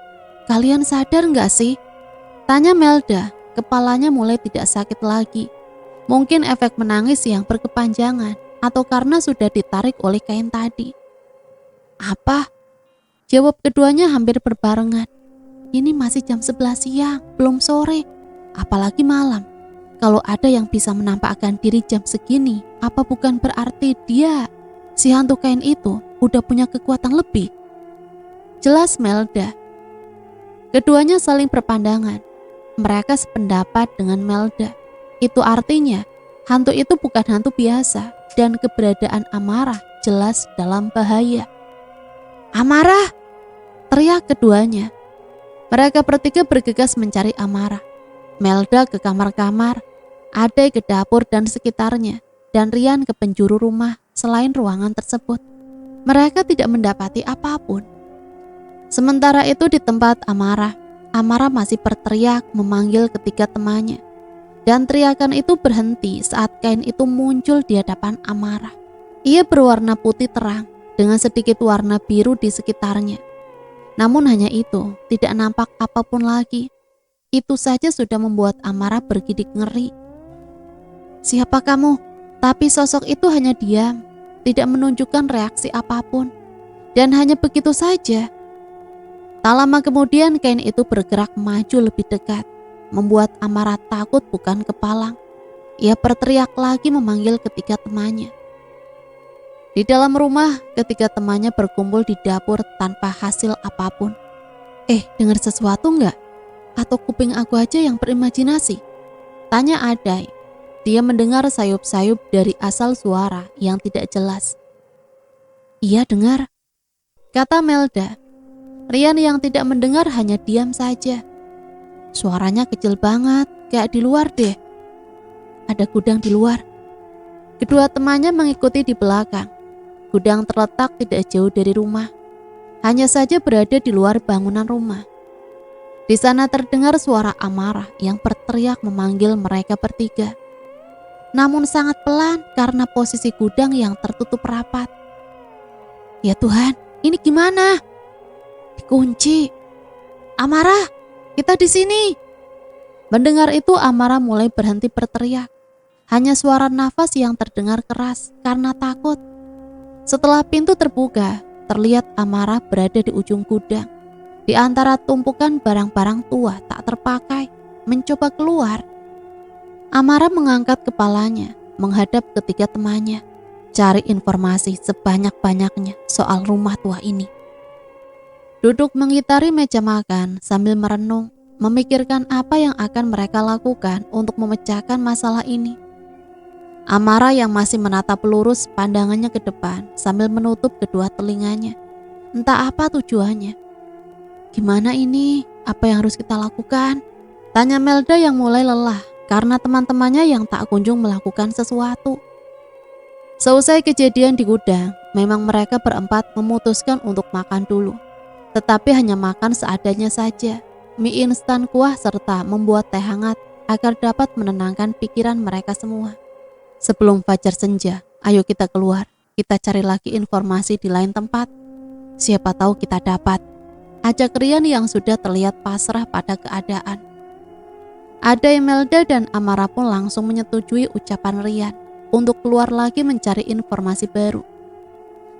Kalian sadar nggak sih? Tanya Melda, kepalanya mulai tidak sakit lagi. Mungkin efek menangis yang berkepanjangan atau karena sudah ditarik oleh kain tadi. Apa? Jawab keduanya hampir berbarengan. Ini masih jam 11 siang, belum sore, apalagi malam. Kalau ada yang bisa menampakkan diri jam segini, apa bukan berarti dia, si hantu kain itu, udah punya kekuatan lebih? Jelas Melda. Keduanya saling berpandangan. Mereka sependapat dengan Melda. Itu artinya, hantu itu bukan hantu biasa dan keberadaan Amara jelas dalam bahaya. Amara! Teriak keduanya. Mereka bertiga bergegas mencari Amara. Melda ke kamar-kamar, Ade ke dapur dan sekitarnya, dan Rian ke penjuru rumah selain ruangan tersebut. Mereka tidak mendapati apapun. Sementara itu di tempat Amara masih berteriak memanggil ketiga temannya. Dan teriakan itu berhenti saat kain itu muncul di hadapan Amara. Ia berwarna putih terang dengan sedikit warna biru di sekitarnya. Namun hanya itu, tidak nampak apapun lagi. Itu saja sudah membuat Amara bergidik ngeri. Siapa kamu? Tapi sosok itu hanya diam, tidak menunjukkan reaksi apapun. Dan hanya begitu saja. Tak lama kemudian kain itu bergerak maju lebih dekat, membuat Amara takut bukan kepalang. Ia berteriak lagi memanggil ketiga temannya. Di dalam rumah, ketiga temannya berkumpul di dapur tanpa hasil apapun. Dengar sesuatu enggak? Atau kuping aku aja yang berimajinasi? Tanya Adai. Dia mendengar sayup-sayup dari asal suara yang tidak jelas. Iya dengar, kata Melda. Rian yang tidak mendengar hanya diam saja. Suaranya kecil banget, kayak di luar deh. Ada gudang di luar. Kedua temannya mengikuti di belakang. Gudang terletak tidak jauh dari rumah. Hanya saja berada di luar bangunan rumah. Di sana terdengar suara Amara yang berteriak memanggil mereka bertiga. Namun sangat pelan karena posisi gudang yang tertutup rapat. Ya Tuhan, ini gimana? Dikunci. Amara, kita di sini. Mendengar itu Amara mulai berhenti berteriak. Hanya suara nafas yang terdengar keras karena takut. Setelah pintu terbuka, terlihat Amara berada di ujung gudang. Di antara tumpukan barang-barang tua tak terpakai, mencoba keluar. Amara mengangkat kepalanya, menghadap ketiga temannya, cari informasi sebanyak-banyaknya soal rumah tua ini. Duduk mengitari meja makan sambil merenung, memikirkan apa yang akan mereka lakukan untuk memecahkan masalah ini. Amara yang masih menatap lurus pandangannya ke depan sambil menutup kedua telinganya. Entah apa tujuannya. Gimana ini? Apa yang harus kita lakukan? Tanya Melda yang mulai lelah karena teman-temannya yang tak kunjung melakukan sesuatu. Seusai kejadian di gudang, memang mereka berempat memutuskan untuk makan dulu. Tetapi hanya makan seadanya saja. Mie instan kuah serta membuat teh hangat agar dapat menenangkan pikiran mereka semua. Sebelum fajar senja, ayo kita keluar. Kita cari lagi informasi di lain tempat. Siapa tahu kita dapat. Ajak Rian yang sudah terlihat pasrah pada keadaan. Ada Imelda dan Amara pun langsung menyetujui ucapan Rian untuk keluar lagi mencari informasi baru.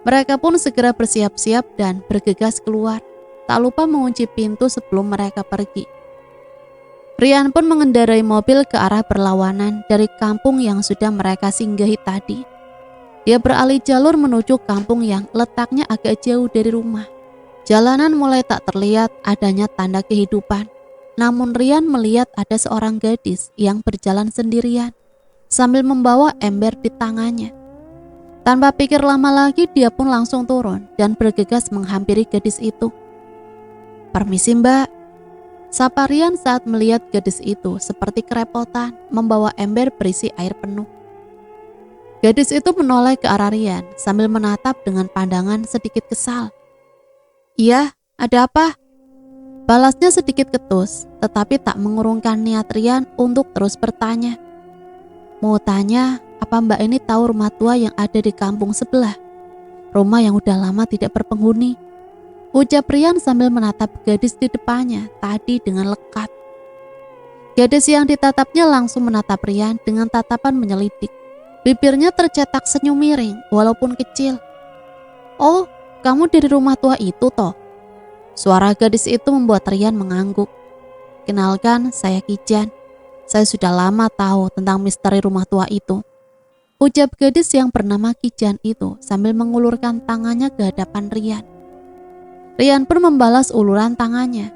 Mereka pun segera bersiap-siap dan bergegas keluar. Tak lupa mengunci pintu sebelum mereka pergi. Rian pun mengendarai mobil ke arah berlawanan dari kampung yang sudah mereka singgahi tadi. Dia beralih jalur menuju kampung yang letaknya agak jauh dari rumah. Jalanan mulai tak terlihat adanya tanda kehidupan. Namun Rian melihat ada seorang gadis yang berjalan sendirian sambil membawa ember di tangannya. Tanpa pikir lama lagi dia pun langsung turun dan bergegas menghampiri gadis itu. "Permisi Mbak," sapa Rian saat melihat gadis itu seperti kerepotan membawa ember berisi air penuh. Gadis itu menoleh ke arah Rian sambil menatap dengan pandangan sedikit kesal. "Iya, ada apa?" Balasnya sedikit ketus, tetapi tak mengurungkan niat Rian untuk terus bertanya. "Mau tanya, apa Mbak ini tahu rumah tua yang ada di kampung sebelah? Rumah yang udah lama tidak berpenghuni," ucap Rian sambil menatap gadis di depannya tadi dengan lekat. Gadis yang ditatapnya langsung menatap Rian dengan tatapan menyelidik. Bibirnya tercetak senyum miring walaupun kecil. "Oh, kamu dari rumah tua itu toh?" Suara gadis itu membuat Rian mengangguk. "Kenalkan, saya Kijan. Saya sudah lama tahu tentang misteri rumah tua itu," ucap gadis yang bernama Kijan itu sambil mengulurkan tangannya ke hadapan Rian. Rian pun membalas uluran tangannya.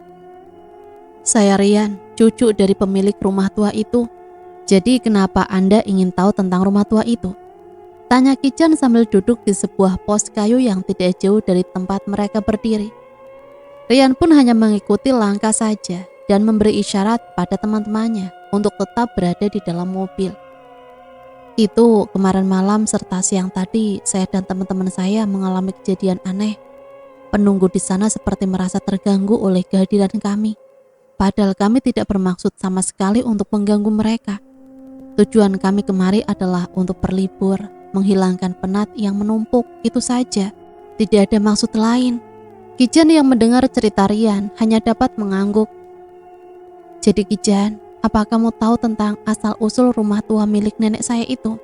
"Saya Rian, cucu dari pemilik rumah tua itu. Jadi kenapa Anda ingin tahu tentang rumah tua itu?" tanya Kijan sambil duduk di sebuah pos kayu yang tidak jauh dari tempat mereka berdiri. Rian pun hanya mengikuti langkah saja dan memberi isyarat pada teman-temannya untuk tetap berada di dalam mobil. "Itu kemarin malam serta siang tadi saya dan teman-teman saya mengalami kejadian aneh. Penunggu di sana seperti merasa terganggu oleh kehadiran kami. Padahal kami tidak bermaksud sama sekali untuk mengganggu mereka. Tujuan kami kemari adalah untuk berlibur, menghilangkan penat yang menumpuk, itu saja. Tidak ada maksud lain." Kijan yang mendengar cerita Rian hanya dapat mengangguk. "Jadi Kijan, apa kamu tahu tentang asal-usul rumah tua milik nenek saya itu?"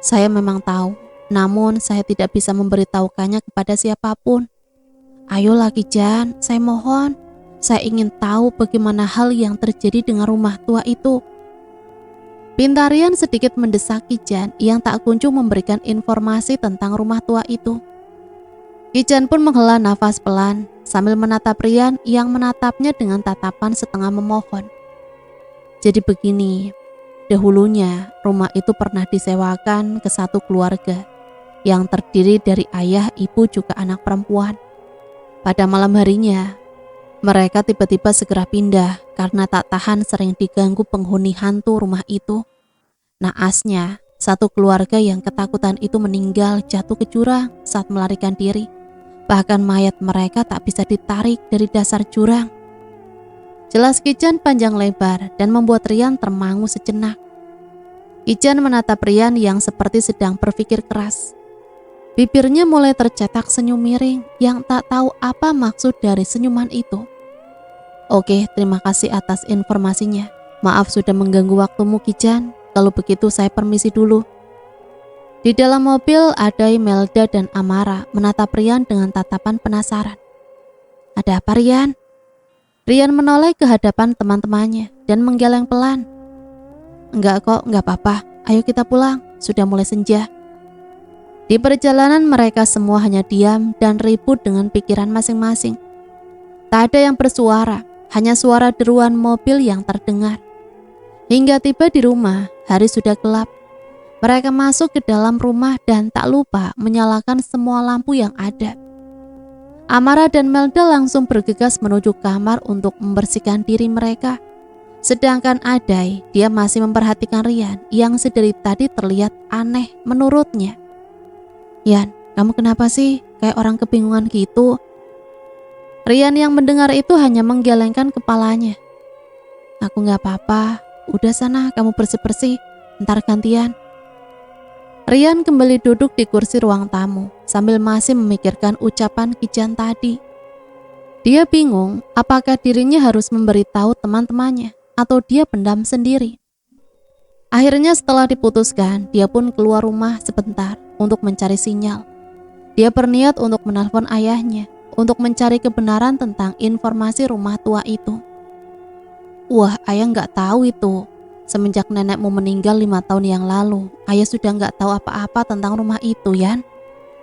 "Saya memang tahu, namun saya tidak bisa memberitahukannya kepada siapapun." "Ayolah Kijan, saya mohon. Saya ingin tahu bagaimana hal yang terjadi dengan rumah tua itu." Pinta Rian sedikit mendesak Kijan yang tak kunjung memberikan informasi tentang rumah tua itu. Kijan pun menghela nafas pelan sambil menatap Rian yang menatapnya dengan tatapan setengah memohon. "Jadi begini, dahulunya rumah itu pernah disewakan ke satu keluarga yang terdiri dari ayah, ibu juga anak perempuan. Pada malam harinya, mereka tiba-tiba segera pindah karena tak tahan sering diganggu penghuni hantu rumah itu. Naasnya, satu keluarga yang ketakutan itu meninggal jatuh ke jurang saat melarikan diri. Bahkan mayat mereka tak bisa ditarik dari dasar jurang." Jelas Kijan panjang lebar dan membuat Rian termangu sejenak. Kijan menatap Rian yang seperti sedang berpikir keras. Bibirnya mulai tercetak senyum miring yang tak tahu apa maksud dari senyuman itu. "Oke, terima kasih atas informasinya. Maaf sudah mengganggu waktumu Kijan. Kalau begitu saya permisi dulu." Di dalam mobil ada Imelda dan Amara menatap Rian dengan tatapan penasaran. "Ada apa Rian?" Rian menoleh ke hadapan teman-temannya dan menggeleng pelan. "Enggak kok, enggak apa-apa. Ayo kita pulang, sudah mulai senja." Di perjalanan mereka semua hanya diam dan ribut dengan pikiran masing-masing. Tak ada yang bersuara. hanya suara deruan mobil yang terdengar. Hingga tiba di rumah, hari sudah gelap. Mereka masuk ke dalam rumah dan tak lupa menyalakan semua lampu yang ada. Amara dan Melda langsung bergegas menuju kamar untuk membersihkan diri mereka. Sedangkan Adai, dia masih memperhatikan Rian yang sedari tadi terlihat aneh menurutnya. "Yan, kamu kenapa sih? Kayak orang kebingungan gitu." Rian yang mendengar itu hanya menggelengkan kepalanya. "Aku gak apa-apa, udah sana kamu bersih-bersih, ntar gantian." Rian kembali duduk di kursi ruang tamu sambil masih memikirkan ucapan Kijan tadi. Dia bingung apakah dirinya harus memberitahu teman-temannya atau dia pendam sendiri. Akhirnya setelah diputuskan, dia pun keluar rumah sebentar untuk mencari sinyal. Dia berniat untuk menelpon ayahnya untuk mencari kebenaran tentang informasi rumah tua itu. Wah, ayah nggak tahu itu. Semenjak nenekmu meninggal 5 tahun yang lalu, ayah sudah nggak tahu apa-apa tentang rumah itu, Yan.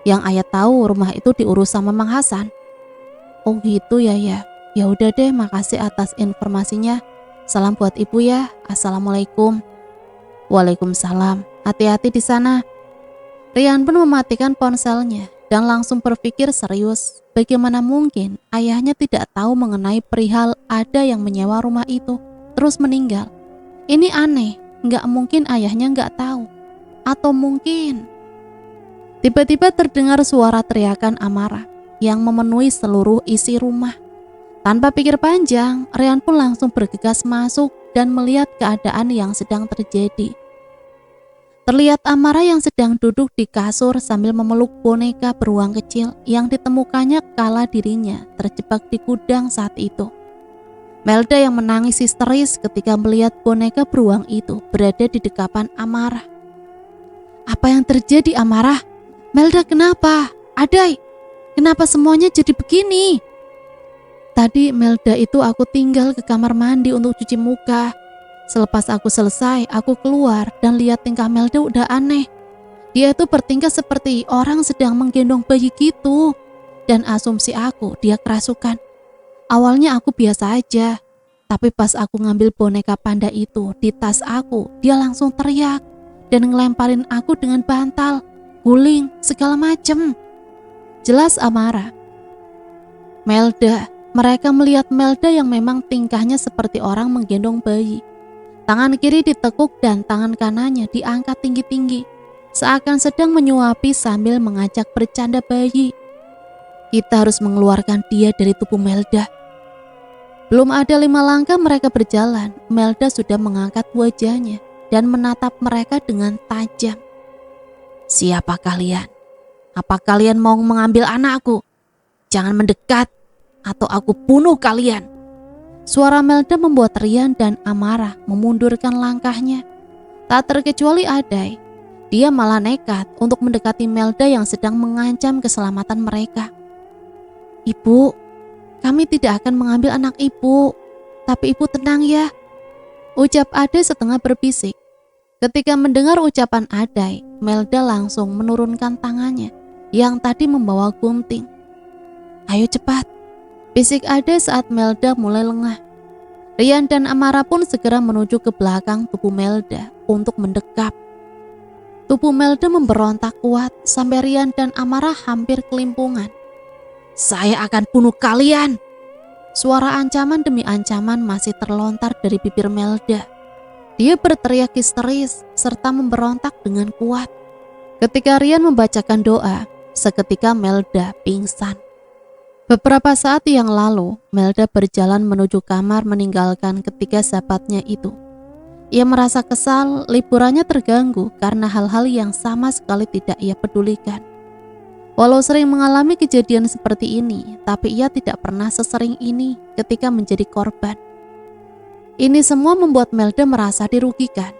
Yang ayah tahu rumah itu diurus sama Mang Hasan. Oh gitu ya. Ya udah deh, makasih atas informasinya. Salam buat ibu ya. Assalamualaikum. Waalaikumsalam. Hati-hati di sana. Rian pun mematikan ponselnya dan langsung berpikir serius. Bagaimana mungkin ayahnya tidak tahu mengenai perihal ada yang menyewa rumah itu terus meninggal? Ini aneh, nggak mungkin ayahnya nggak tahu. Atau mungkin... Tiba-tiba terdengar suara teriakan Amara yang memenuhi seluruh isi rumah. Tanpa pikir panjang, Rian pun langsung bergegas masuk dan melihat keadaan yang sedang terjadi. Terlihat Amara yang sedang duduk di kasur sambil memeluk boneka beruang kecil yang ditemukannya kala dirinya terjebak di gudang saat itu. Melda yang menangis histeris ketika melihat boneka beruang itu berada di dekapan Amara. "Apa yang terjadi, Amara? Melda kenapa? Adai, kenapa semuanya jadi begini?" "Tadi Melda itu aku tinggal ke kamar mandi untuk cuci muka. Selepas aku selesai, aku keluar dan lihat tingkah Melda udah aneh. Dia itu bertingkah seperti orang sedang menggendong bayi gitu. Dan asumsi aku dia kerasukan. Awalnya aku biasa aja, tapi pas aku ngambil boneka panda itu di tas aku, dia langsung teriak dan ngelemparin aku dengan bantal, guling, segala macem." Jelas Amara. Melda, mereka melihat Melda yang memang tingkahnya seperti orang menggendong bayi. Tangan kiri ditekuk dan tangan kanannya diangkat tinggi-tinggi, seakan sedang menyuapi sambil mengajak bercanda bayi. Kita harus mengeluarkan dia dari tubuh Melda. Belum ada 5 langkah mereka berjalan, Melda sudah mengangkat wajahnya dan menatap mereka dengan tajam. "Siapa kalian? Apa kalian mau mengambil anakku? Jangan mendekat atau aku bunuh kalian." Suara Melda membuat Rian dan Amara memundurkan langkahnya. Tak terkecuali Adai. Dia malah nekat untuk mendekati Melda yang sedang mengancam keselamatan mereka. "Ibu, kami tidak akan mengambil anak ibu, tapi ibu tenang ya," ucap Adai setengah berbisik. Ketika mendengar ucapan Adai, Melda langsung menurunkan tangannya yang tadi membawa gunting. "Ayo cepat," bisik Adai saat Melda mulai lengah. Rian dan Amara pun segera menuju ke belakang tubuh Melda untuk mendekap. Tubuh Melda memberontak kuat sampai Rian dan Amara hampir kelimpungan. "Saya akan bunuh kalian!" Suara ancaman demi ancaman masih terlontar dari bibir Melda. Dia berteriak histeris serta memberontak dengan kuat. Ketika Rian membacakan doa, seketika Melda pingsan. Beberapa saat yang lalu, Melda berjalan menuju kamar meninggalkan ketiga sahabatnya itu. Ia merasa kesal, liburannya terganggu karena hal-hal yang sama sekali tidak ia pedulikan. Walau sering mengalami kejadian seperti ini, tapi ia tidak pernah sesering ini ketika menjadi korban. Ini semua membuat Melda merasa dirugikan.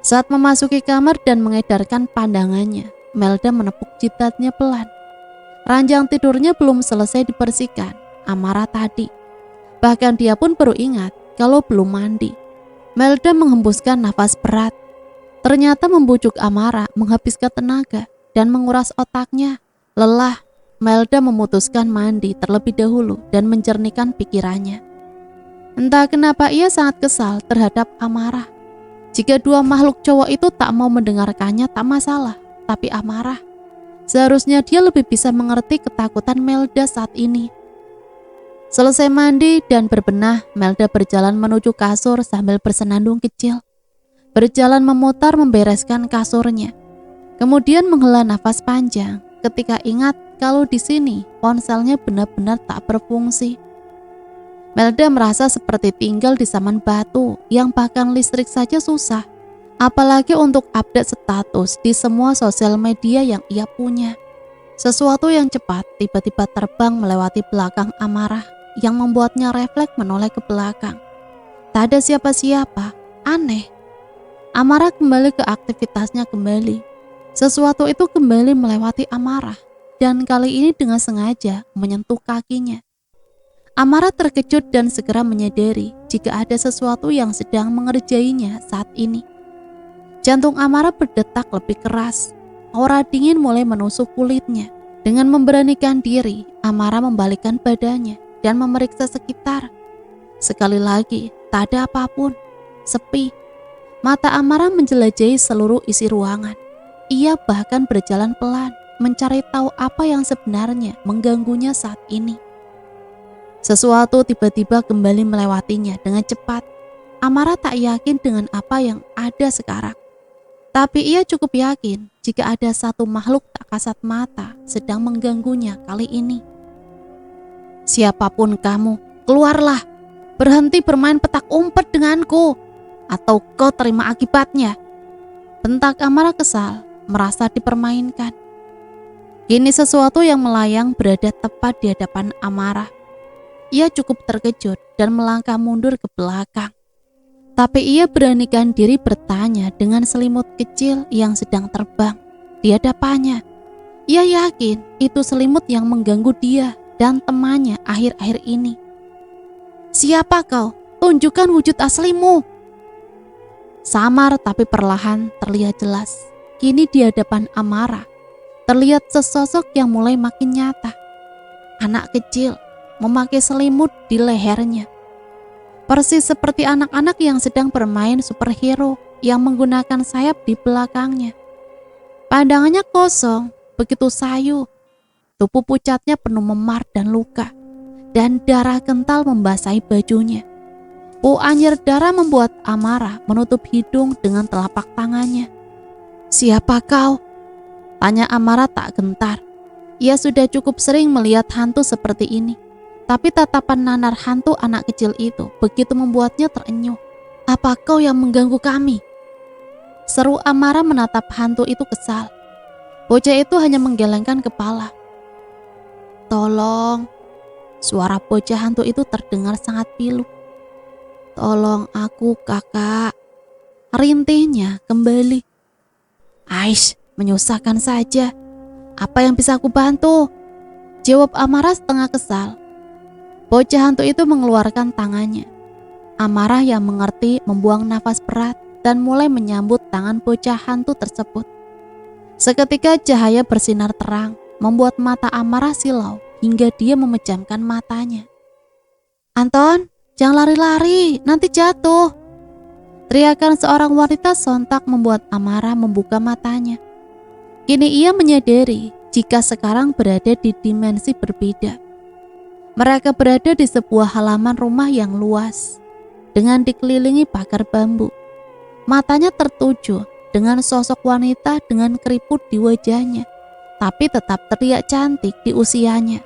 Saat memasuki kamar dan mengedarkan pandangannya, Melda menepuk jidatnya pelan. Ranjang tidurnya belum selesai dibersihkan, Amara tadi. Bahkan dia pun baru ingat kalau belum mandi. Melda menghembuskan nafas berat. Ternyata membujuk Amara menghabiskan tenaga dan menguras otaknya. Lelah, Melda memutuskan mandi terlebih dahulu dan menjernihkan pikirannya. Entah kenapa ia sangat kesal terhadap Amarah. Jika dua makhluk cowok itu tak mau mendengarkannya tak masalah, tapi Amarah, seharusnya dia lebih bisa mengerti ketakutan Melda saat ini. Selesai mandi dan berbenah, Melda berjalan menuju kasur sambil bersenandung kecil. Berjalan memutar membereskan kasurnya. Kemudian menghela nafas panjang ketika ingat kalau di sini ponselnya benar-benar tak berfungsi. Melda merasa seperti tinggal di zaman batu yang bahkan listrik saja susah. Apalagi untuk update status di semua sosial media yang ia punya. Sesuatu yang cepat tiba-tiba terbang melewati belakang Amarah yang membuatnya refleks menoleh ke belakang. Tak ada siapa-siapa, aneh. Amarah kembali ke aktivitasnya kembali. Sesuatu itu kembali melewati Amarah dan kali ini dengan sengaja menyentuh kakinya. Amarah terkejut dan segera menyadari jika ada sesuatu yang sedang mengerjainya saat ini. Jantung Amarah berdetak lebih keras. Aura dingin mulai menusuk kulitnya. Dengan memberanikan diri, Amarah membalikkan badannya dan memeriksa sekitar. Sekali lagi, tak ada apapun. Sepi. Mata Amarah menjelajahi seluruh isi ruangan. Ia bahkan berjalan pelan, mencari tahu apa yang sebenarnya mengganggunya saat ini. Sesuatu tiba-tiba kembali melewatinya dengan cepat. Amarah tak yakin dengan apa yang ada sekarang. Tapi ia cukup yakin jika ada satu makhluk tak kasat mata sedang mengganggunya kali ini. Siapapun kamu, keluarlah. Berhenti bermain petak umpet denganku, atau kau terima akibatnya. Bentak Amarah kesal, merasa dipermainkan. Kini sesuatu yang melayang berada tepat di hadapan Amarah. Ia cukup terkejut dan melangkah mundur ke belakang. Tapi ia beranikan diri bertanya dengan selimut kecil yang sedang terbang di hadapannya. Ia yakin itu selimut yang mengganggu dia dan temannya akhir-akhir ini. Siapa kau? Tunjukkan wujud aslimu. Samar tapi perlahan terlihat jelas. Kini di hadapan Amarah terlihat sesosok yang mulai makin nyata. Anak kecil memakai selimut di lehernya. Persis seperti anak-anak yang sedang bermain superhero yang menggunakan sayap di belakangnya. Pandangannya kosong, begitu sayu. Tubuh pucatnya penuh memar dan luka, dan darah kental membasahi bajunya. Anjir darah membuat Amarah menutup hidung dengan telapak tangannya. Siapa kau? Tanya Amarah tak gentar. Ia sudah cukup sering melihat hantu seperti ini. Tapi tatapan nanar hantu anak kecil itu begitu membuatnya terenyuh. Apa kau yang mengganggu kami? Seru Amarah menatap hantu itu kesal. Bocah itu hanya menggelengkan kepala. Tolong. Suara bocah hantu itu terdengar sangat pilu. Tolong aku kakak. Rintihnya kembali. Aish, menyusahkan saja. Apa yang bisa aku bantu? Jawab Amarah setengah kesal. Bocah hantu itu mengeluarkan tangannya. Amarah yang mengerti membuang nafas berat dan mulai menyambut tangan bocah hantu tersebut. Seketika cahaya bersinar terang, membuat mata Amarah silau hingga dia memejamkan matanya. Anton, jangan lari-lari, nanti jatuh. Teriakan seorang wanita sontak membuat Amarah membuka matanya. Kini ia menyadari jika sekarang berada di dimensi berbeda. Mereka berada di sebuah halaman rumah yang luas, dengan dikelilingi pagar bambu. Matanya tertuju dengan sosok wanita dengan keriput di wajahnya, tapi tetap terlihat cantik di usianya.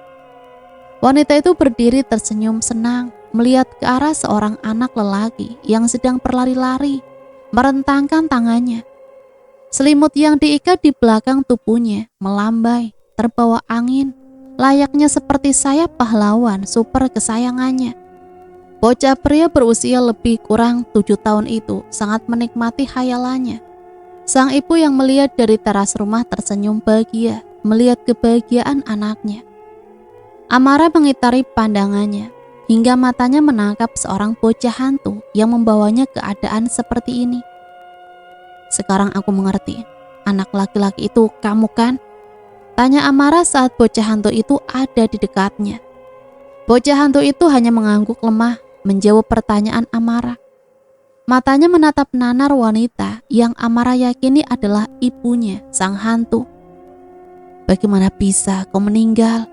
Wanita itu berdiri tersenyum senang, melihat ke arah seorang anak lelaki yang sedang berlari-lari, merentangkan tangannya. Selimut yang diikat di belakang tubuhnya melambai, terbawa angin. Layaknya seperti sayap pahlawan super kesayangannya. Bocah pria berusia lebih kurang 7 tahun itu sangat menikmati khayalannya. Sang ibu yang melihat dari teras rumah tersenyum bahagia melihat kebahagiaan anaknya. Amarah mengitari pandangannya hingga matanya menangkap seorang bocah hantu yang membawanya keadaan seperti ini. Sekarang aku mengerti, anak laki-laki itu kamu kan? Tanya Amarah saat bocah hantu itu ada di dekatnya. Bocah hantu itu hanya mengangguk lemah menjawab pertanyaan Amara. Matanya menatap nanar wanita yang Amara yakini adalah ibunya, sang hantu. Bagaimana bisa kau meninggal?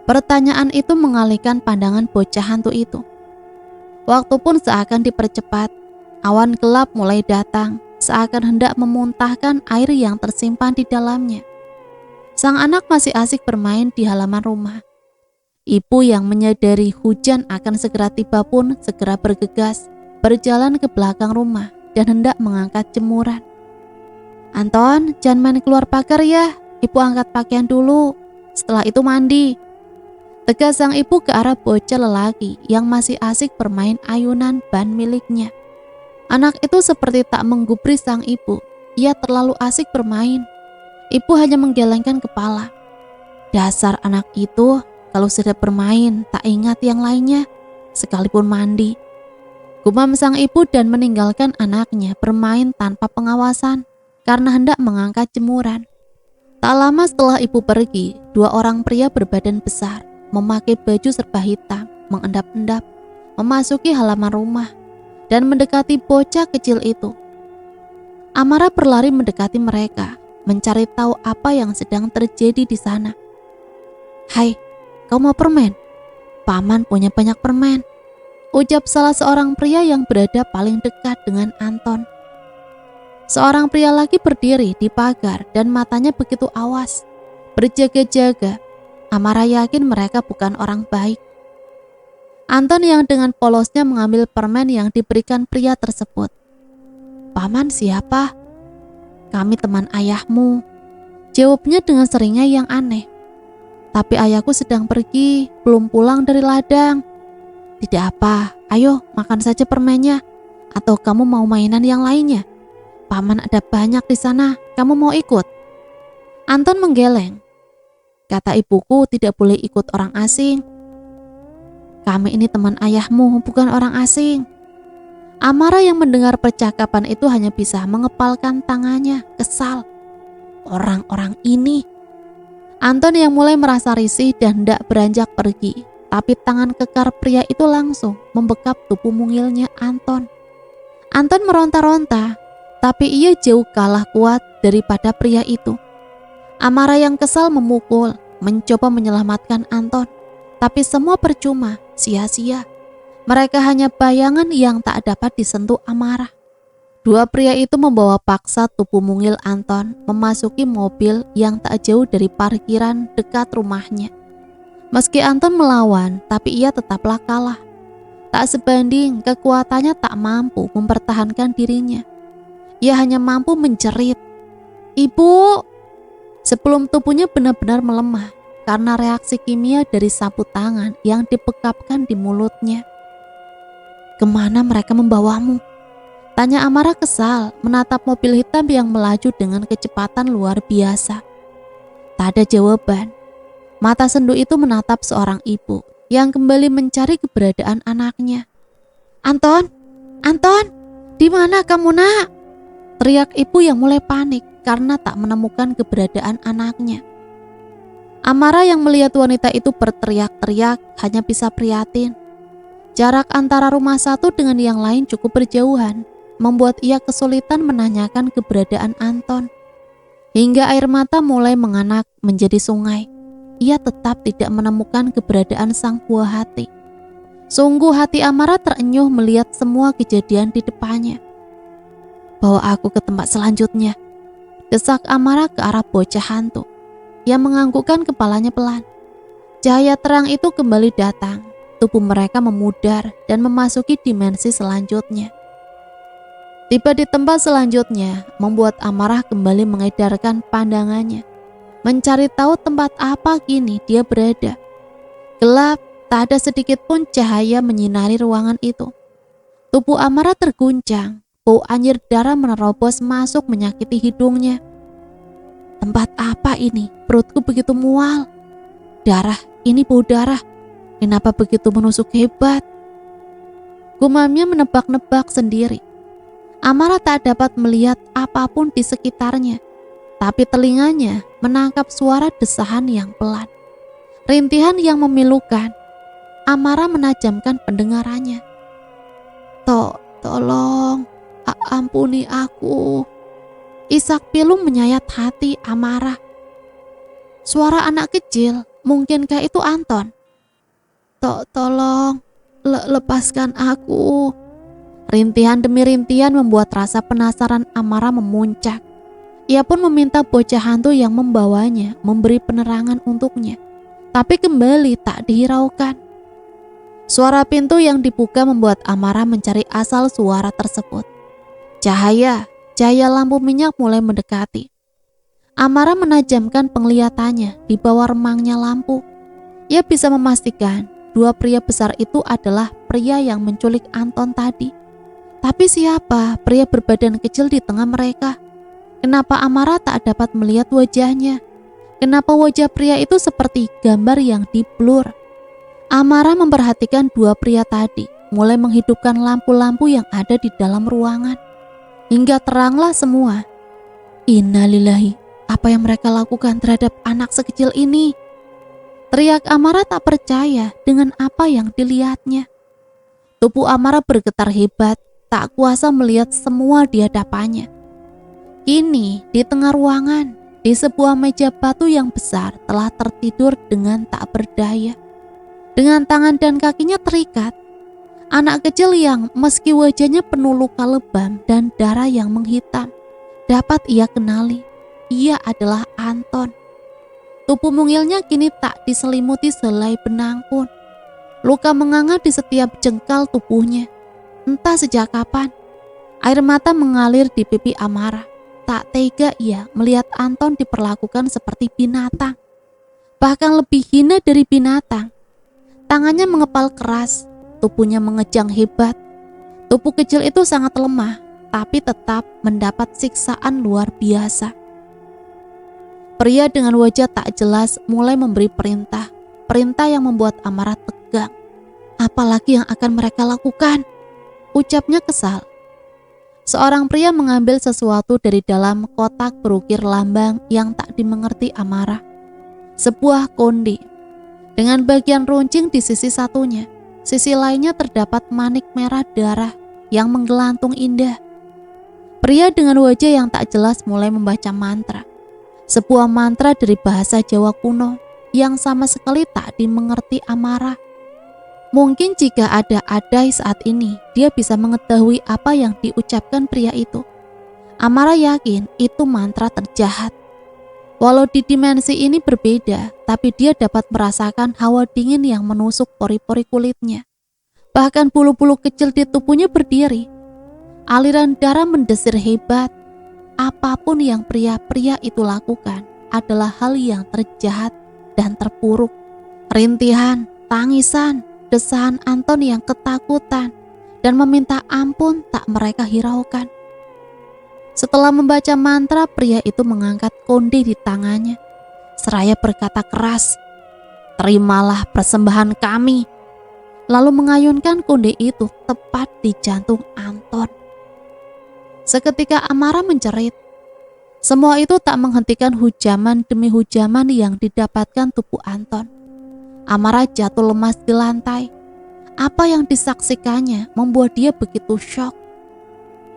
Pertanyaan itu mengalihkan pandangan bocah hantu itu. Waktu pun seakan dipercepat. Awan gelap mulai datang, seakan hendak memuntahkan air yang tersimpan di dalamnya. Sang anak masih asik bermain di halaman rumah. Ibu yang menyadari hujan akan segera tiba pun segera bergegas, berjalan ke belakang rumah dan hendak mengangkat jemuran. "Anton, jangan main keluar pagar ya, ibu angkat pakaian dulu, setelah itu mandi." Tegas sang ibu ke arah bocah lelaki yang masih asik bermain ayunan ban miliknya. Anak itu seperti tak menggubris sang ibu, ia terlalu asik bermain. Ibu hanya menggelengkan kepala. Dasar anak itu, kalau sudah bermain tak ingat yang lainnya, sekalipun mandi. Gumam sang ibu dan meninggalkan anaknya bermain tanpa pengawasan karena hendak mengangkat jemuran. Tak lama setelah ibu pergi, dua orang pria berbadan besar, memakai baju serba hitam, mengendap-endap, memasuki halaman rumah dan mendekati bocah kecil itu. Amara berlari mendekati mereka, mencari tahu apa yang sedang terjadi di sana. "Hai, kau mau permen? Paman punya banyak permen," ucap salah seorang pria yang berada paling dekat dengan Anton. Seorang pria lagi berdiri di pagar dan matanya begitu awas, berjaga-jaga. Amara yakin mereka bukan orang baik. Anton yang dengan polosnya mengambil permen yang diberikan pria tersebut. "Paman siapa?" "Kami teman ayahmu," jawabnya dengan seringnya yang aneh. "Tapi ayahku sedang pergi, belum pulang dari ladang." "Tidak apa, ayo makan saja permennya. Atau kamu mau mainan yang lainnya? Paman ada banyak di sana, kamu mau ikut?" Anton menggeleng. "Kata ibuku tidak boleh ikut orang asing." "Kami ini teman ayahmu, bukan orang asing." Amara yang mendengar percakapan itu hanya bisa mengepalkan tangannya, kesal. Orang-orang ini. Anton yang mulai merasa risih dan hendak beranjak pergi, tapi tangan kekar pria itu langsung membekap tubuh mungilnya Anton. Anton meronta-ronta, tapi ia jauh kalah kuat daripada pria itu. Amara yang kesal memukul, mencoba menyelamatkan Anton, tapi semua percuma, sia-sia. Mereka hanya bayangan yang tak dapat disentuh Amara. Dua pria itu membawa paksa tubuh mungil Anton memasuki mobil yang tak jauh dari parkiran dekat rumahnya. Meski Anton melawan, tapi ia tetaplah kalah. Tak sebanding, kekuatannya tak mampu mempertahankan dirinya. Ia hanya mampu menjerit, "Ibu!" sebelum tubuhnya benar-benar melemah karena reaksi kimia dari sapu tangan yang dipekapkan di mulutnya. "Kemana mereka membawamu?" tanya Amara kesal menatap mobil hitam yang melaju dengan kecepatan luar biasa. Tak ada jawaban. Mata sendu itu menatap seorang ibu yang kembali mencari keberadaan anaknya. "Anton, Anton, di mana kamu nak?" teriak ibu yang mulai panik karena tak menemukan keberadaan anaknya. Amara yang melihat wanita itu berteriak-teriak hanya bisa prihatin. Jarak antara rumah satu dengan yang lain cukup berjauhan, membuat ia kesulitan menanyakan keberadaan Anton. Hingga air mata mulai menganak menjadi sungai, ia tetap tidak menemukan keberadaan sang buah hati. Sungguh hati Amara terenyuh melihat semua kejadian di depannya. "Bawa aku ke tempat selanjutnya," desak Amara ke arah bocah hantu yang menganggukkan kepalanya pelan. Cahaya terang itu kembali datang. Tubuh mereka memudar dan memasuki dimensi selanjutnya. Tiba di tempat selanjutnya membuat Amara kembali mengedarkan pandangannya, mencari tahu tempat apa kini dia berada. Gelap, tak ada sedikit pun cahaya menyinari ruangan itu. Tubuh Amara terguncang. Bau anjir darah menerobos masuk menyakiti hidungnya. Tempat apa ini? Perutku begitu mual. Darah, ini bau darah. Kenapa begitu menusuk hebat? Gumamnya menebak-nebak sendiri. Amara tak dapat melihat apapun di sekitarnya, tapi telinganya menangkap suara desahan yang pelan, rintihan yang memilukan. Amara menajamkan pendengarannya. Tolong, ampuni aku. Isak pilu menyayat hati Amara. Suara anak kecil, mungkinkah itu Anton? Tolong, lepaskan aku. Rintihan demi rintihan membuat rasa penasaran Amara memuncak. Ia pun meminta bocah hantu yang membawanya memberi penerangan untuknya. Tapi kembali tak dihiraukan. Suara pintu yang dibuka membuat Amara mencari asal suara tersebut. Cahaya lampu minyak mulai mendekati. Amara menajamkan penglihatannya di bawah remangnya lampu. Ia bisa memastikan dua pria besar itu adalah pria yang menculik Anton tadi. Tapi siapa pria berbadan kecil di tengah mereka? Kenapa Amara tak dapat melihat wajahnya? Kenapa wajah pria itu seperti gambar yang diblur? Amara memperhatikan dua pria tadi, mulai menghidupkan lampu-lampu yang ada di dalam ruangan. Hingga teranglah semua. Innalillahi, apa yang mereka lakukan terhadap anak sekecil ini? Teriak Amara tak percaya dengan apa yang dilihatnya. Tubuh Amara bergetar hebat, tak kuasa melihat semua di hadapannya. Kini, di tengah ruangan, di sebuah meja batu yang besar telah tertidur dengan tak berdaya. Dengan tangan dan kakinya terikat, anak kecil yang meski wajahnya penuh luka lebam dan darah yang menghitam, dapat ia kenali, ia adalah Anton. Tubuh mungilnya kini tak diselimuti selai benang pun. Luka menganga di setiap jengkal tubuhnya. Entah sejak kapan, air mata mengalir di pipi Amara. Tak tega ia melihat Anton diperlakukan seperti binatang. Bahkan lebih hina dari binatang. Tangannya mengepal keras, tubuhnya mengejang hebat. Tubuh kecil itu sangat lemah, tapi tetap mendapat siksaan luar biasa. Pria dengan wajah tak jelas mulai memberi perintah. Perintah yang membuat Amara tegang. Apalagi yang akan mereka lakukan? Ucapnya kesal. Seorang pria mengambil sesuatu dari dalam kotak berukir lambang yang tak dimengerti Amara. Sebuah konde. Dengan bagian runcing di sisi satunya, sisi lainnya terdapat manik merah darah yang menggelantung indah. Pria dengan wajah yang tak jelas mulai membaca mantra. Sebuah mantra dari bahasa Jawa kuno yang sama sekali tak dimengerti Amara. Mungkin jika ada Adai saat ini, dia bisa mengetahui apa yang diucapkan pria itu. Amara yakin itu mantra terjahat. Walau di dimensi ini berbeda, tapi dia dapat merasakan hawa dingin yang menusuk pori-pori kulitnya. Bahkan bulu-bulu kecil di tubuhnya berdiri. Aliran darah mendesir hebat. Apapun yang pria-pria itu lakukan adalah hal yang terjahat dan terpuruk. Rintihan, tangisan, desahan Anton yang ketakutan dan meminta ampun tak mereka hiraukan. Setelah membaca mantra, pria itu mengangkat konde di tangannya. Seraya berkata keras, "Terimalah persembahan kami." Lalu mengayunkan konde itu tepat di jantung Anton. Seketika Amara menjerit. Semua itu tak menghentikan hujaman demi hujaman yang didapatkan tubuh Anton. Amara jatuh lemas di lantai. Apa yang disaksikannya membuat dia begitu syok.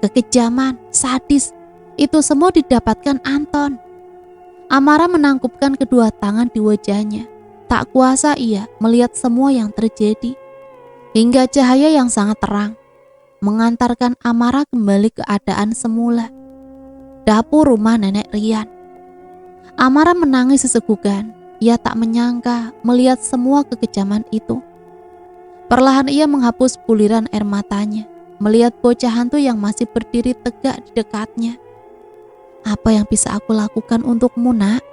Kekejaman, sadis, itu semua didapatkan Anton. Amara menangkupkan kedua tangan di wajahnya. Tak kuasa ia melihat semua yang terjadi. Hingga cahaya yang sangat terang mengantarkan Amara kembali ke keadaan semula. Dapur rumah nenek Rian. Amara menangis sesegukan. Ia tak menyangka melihat semua kekejaman itu. Perlahan ia menghapus buliran air matanya, melihat bocah hantu yang masih berdiri tegak di dekatnya. "Apa yang bisa aku lakukan untukmu, Nak?"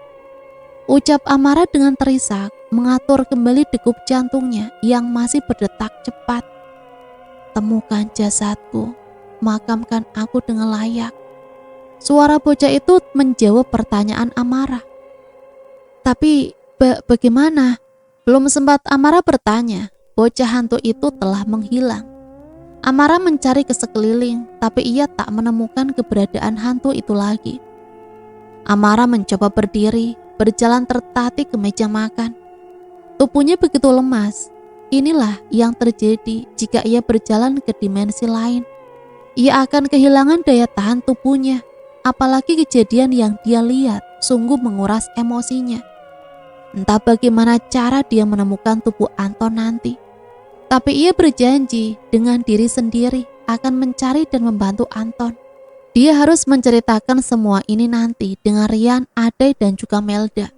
Ucap Amara dengan terisak, mengatur kembali degup jantungnya yang masih berdetak cepat. "Temukan jasadku, makamkan aku dengan layak." Suara bocah itu menjawab pertanyaan Amara. Tapi bagaimana? Belum sempat Amara bertanya, bocah hantu itu telah menghilang. Amara mencari ke sekeliling, tapi ia tak menemukan keberadaan hantu itu lagi. Amara mencoba berdiri, berjalan tertatih ke meja makan. Tubuhnya begitu lemas, Beginilah yang terjadi jika ia berjalan ke dimensi lain. Ia akan kehilangan daya tahan tubuhnya, apalagi kejadian yang dia lihat sungguh menguras emosinya. Entah bagaimana cara dia menemukan tubuh Anton nanti, tapi ia berjanji dengan diri sendiri akan mencari dan membantu Anton. Dia harus menceritakan semua ini nanti dengan Rian, Adai, dan juga Melda.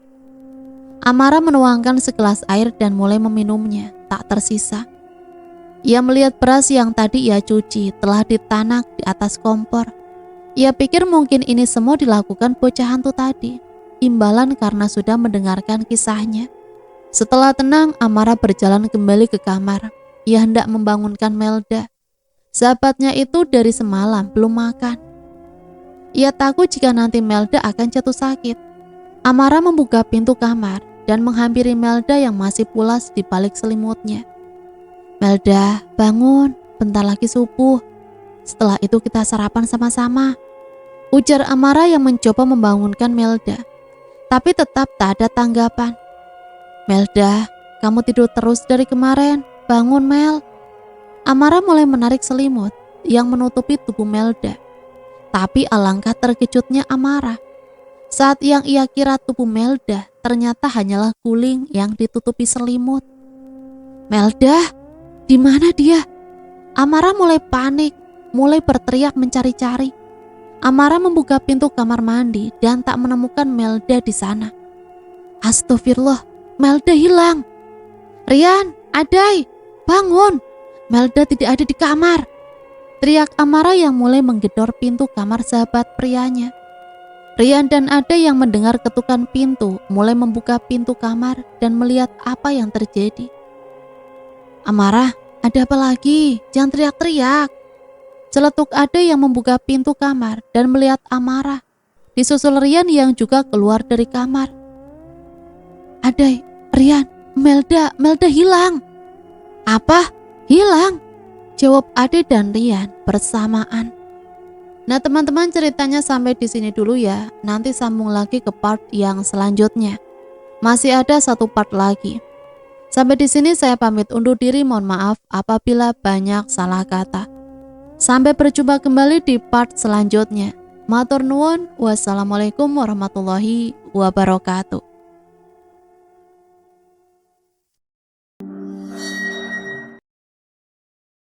Amara menuangkan segelas air dan mulai meminumnya, tak tersisa. Ia melihat beras yang tadi ia cuci telah ditanak di atas kompor. Ia pikir mungkin ini semua dilakukan bocah hantu tadi, imbalan karena sudah mendengarkan kisahnya. Setelah tenang, Amara berjalan kembali ke kamar. Ia hendak membangunkan Melda. Sahabatnya itu dari semalam belum makan. Ia takut jika nanti Melda akan jatuh sakit. Amara membuka pintu kamar dan menghampiri Melda yang masih pulas di balik selimutnya. Melda, bangun, bentar lagi subuh. Setelah itu kita sarapan sama-sama, ujar Amara yang mencoba membangunkan Melda. Tapi tetap tak ada tanggapan. Melda, kamu tidur terus dari kemarin, bangun Mel. Amara mulai menarik selimut yang menutupi tubuh Melda. Tapi alangkah terkejutnya Amara saat yang ia kira tubuh Melda ternyata hanyalah guling yang ditutupi selimut. Melda, di mana dia? Amara mulai panik, mulai berteriak mencari-cari. Amara membuka pintu kamar mandi dan tak menemukan Melda di sana. Astagfirullah, Melda hilang. Rian, Adai, bangun. Melda tidak ada di kamar. Teriak Amara yang mulai menggedor pintu kamar sahabat prianya. Rian dan Adai yang mendengar ketukan pintu mulai membuka pintu kamar dan melihat apa yang terjadi. Amara, ada apa lagi? Jangan teriak-teriak. Celetuk Adai yang membuka pintu kamar dan melihat Amara. Disusul Rian yang juga keluar dari kamar. Adai, Rian, Melda hilang. Apa? Hilang? Jawab Adai dan Rian bersamaan. Nah teman-teman, ceritanya sampai di sini dulu ya. Nanti sambung lagi ke part yang selanjutnya. Masih ada satu part lagi. Sampai di sini saya pamit undur diri. Mohon maaf apabila banyak salah kata. Sampai berjumpa kembali di part selanjutnya. Matur nuwun. Wassalamualaikum warahmatullahi wabarakatuh.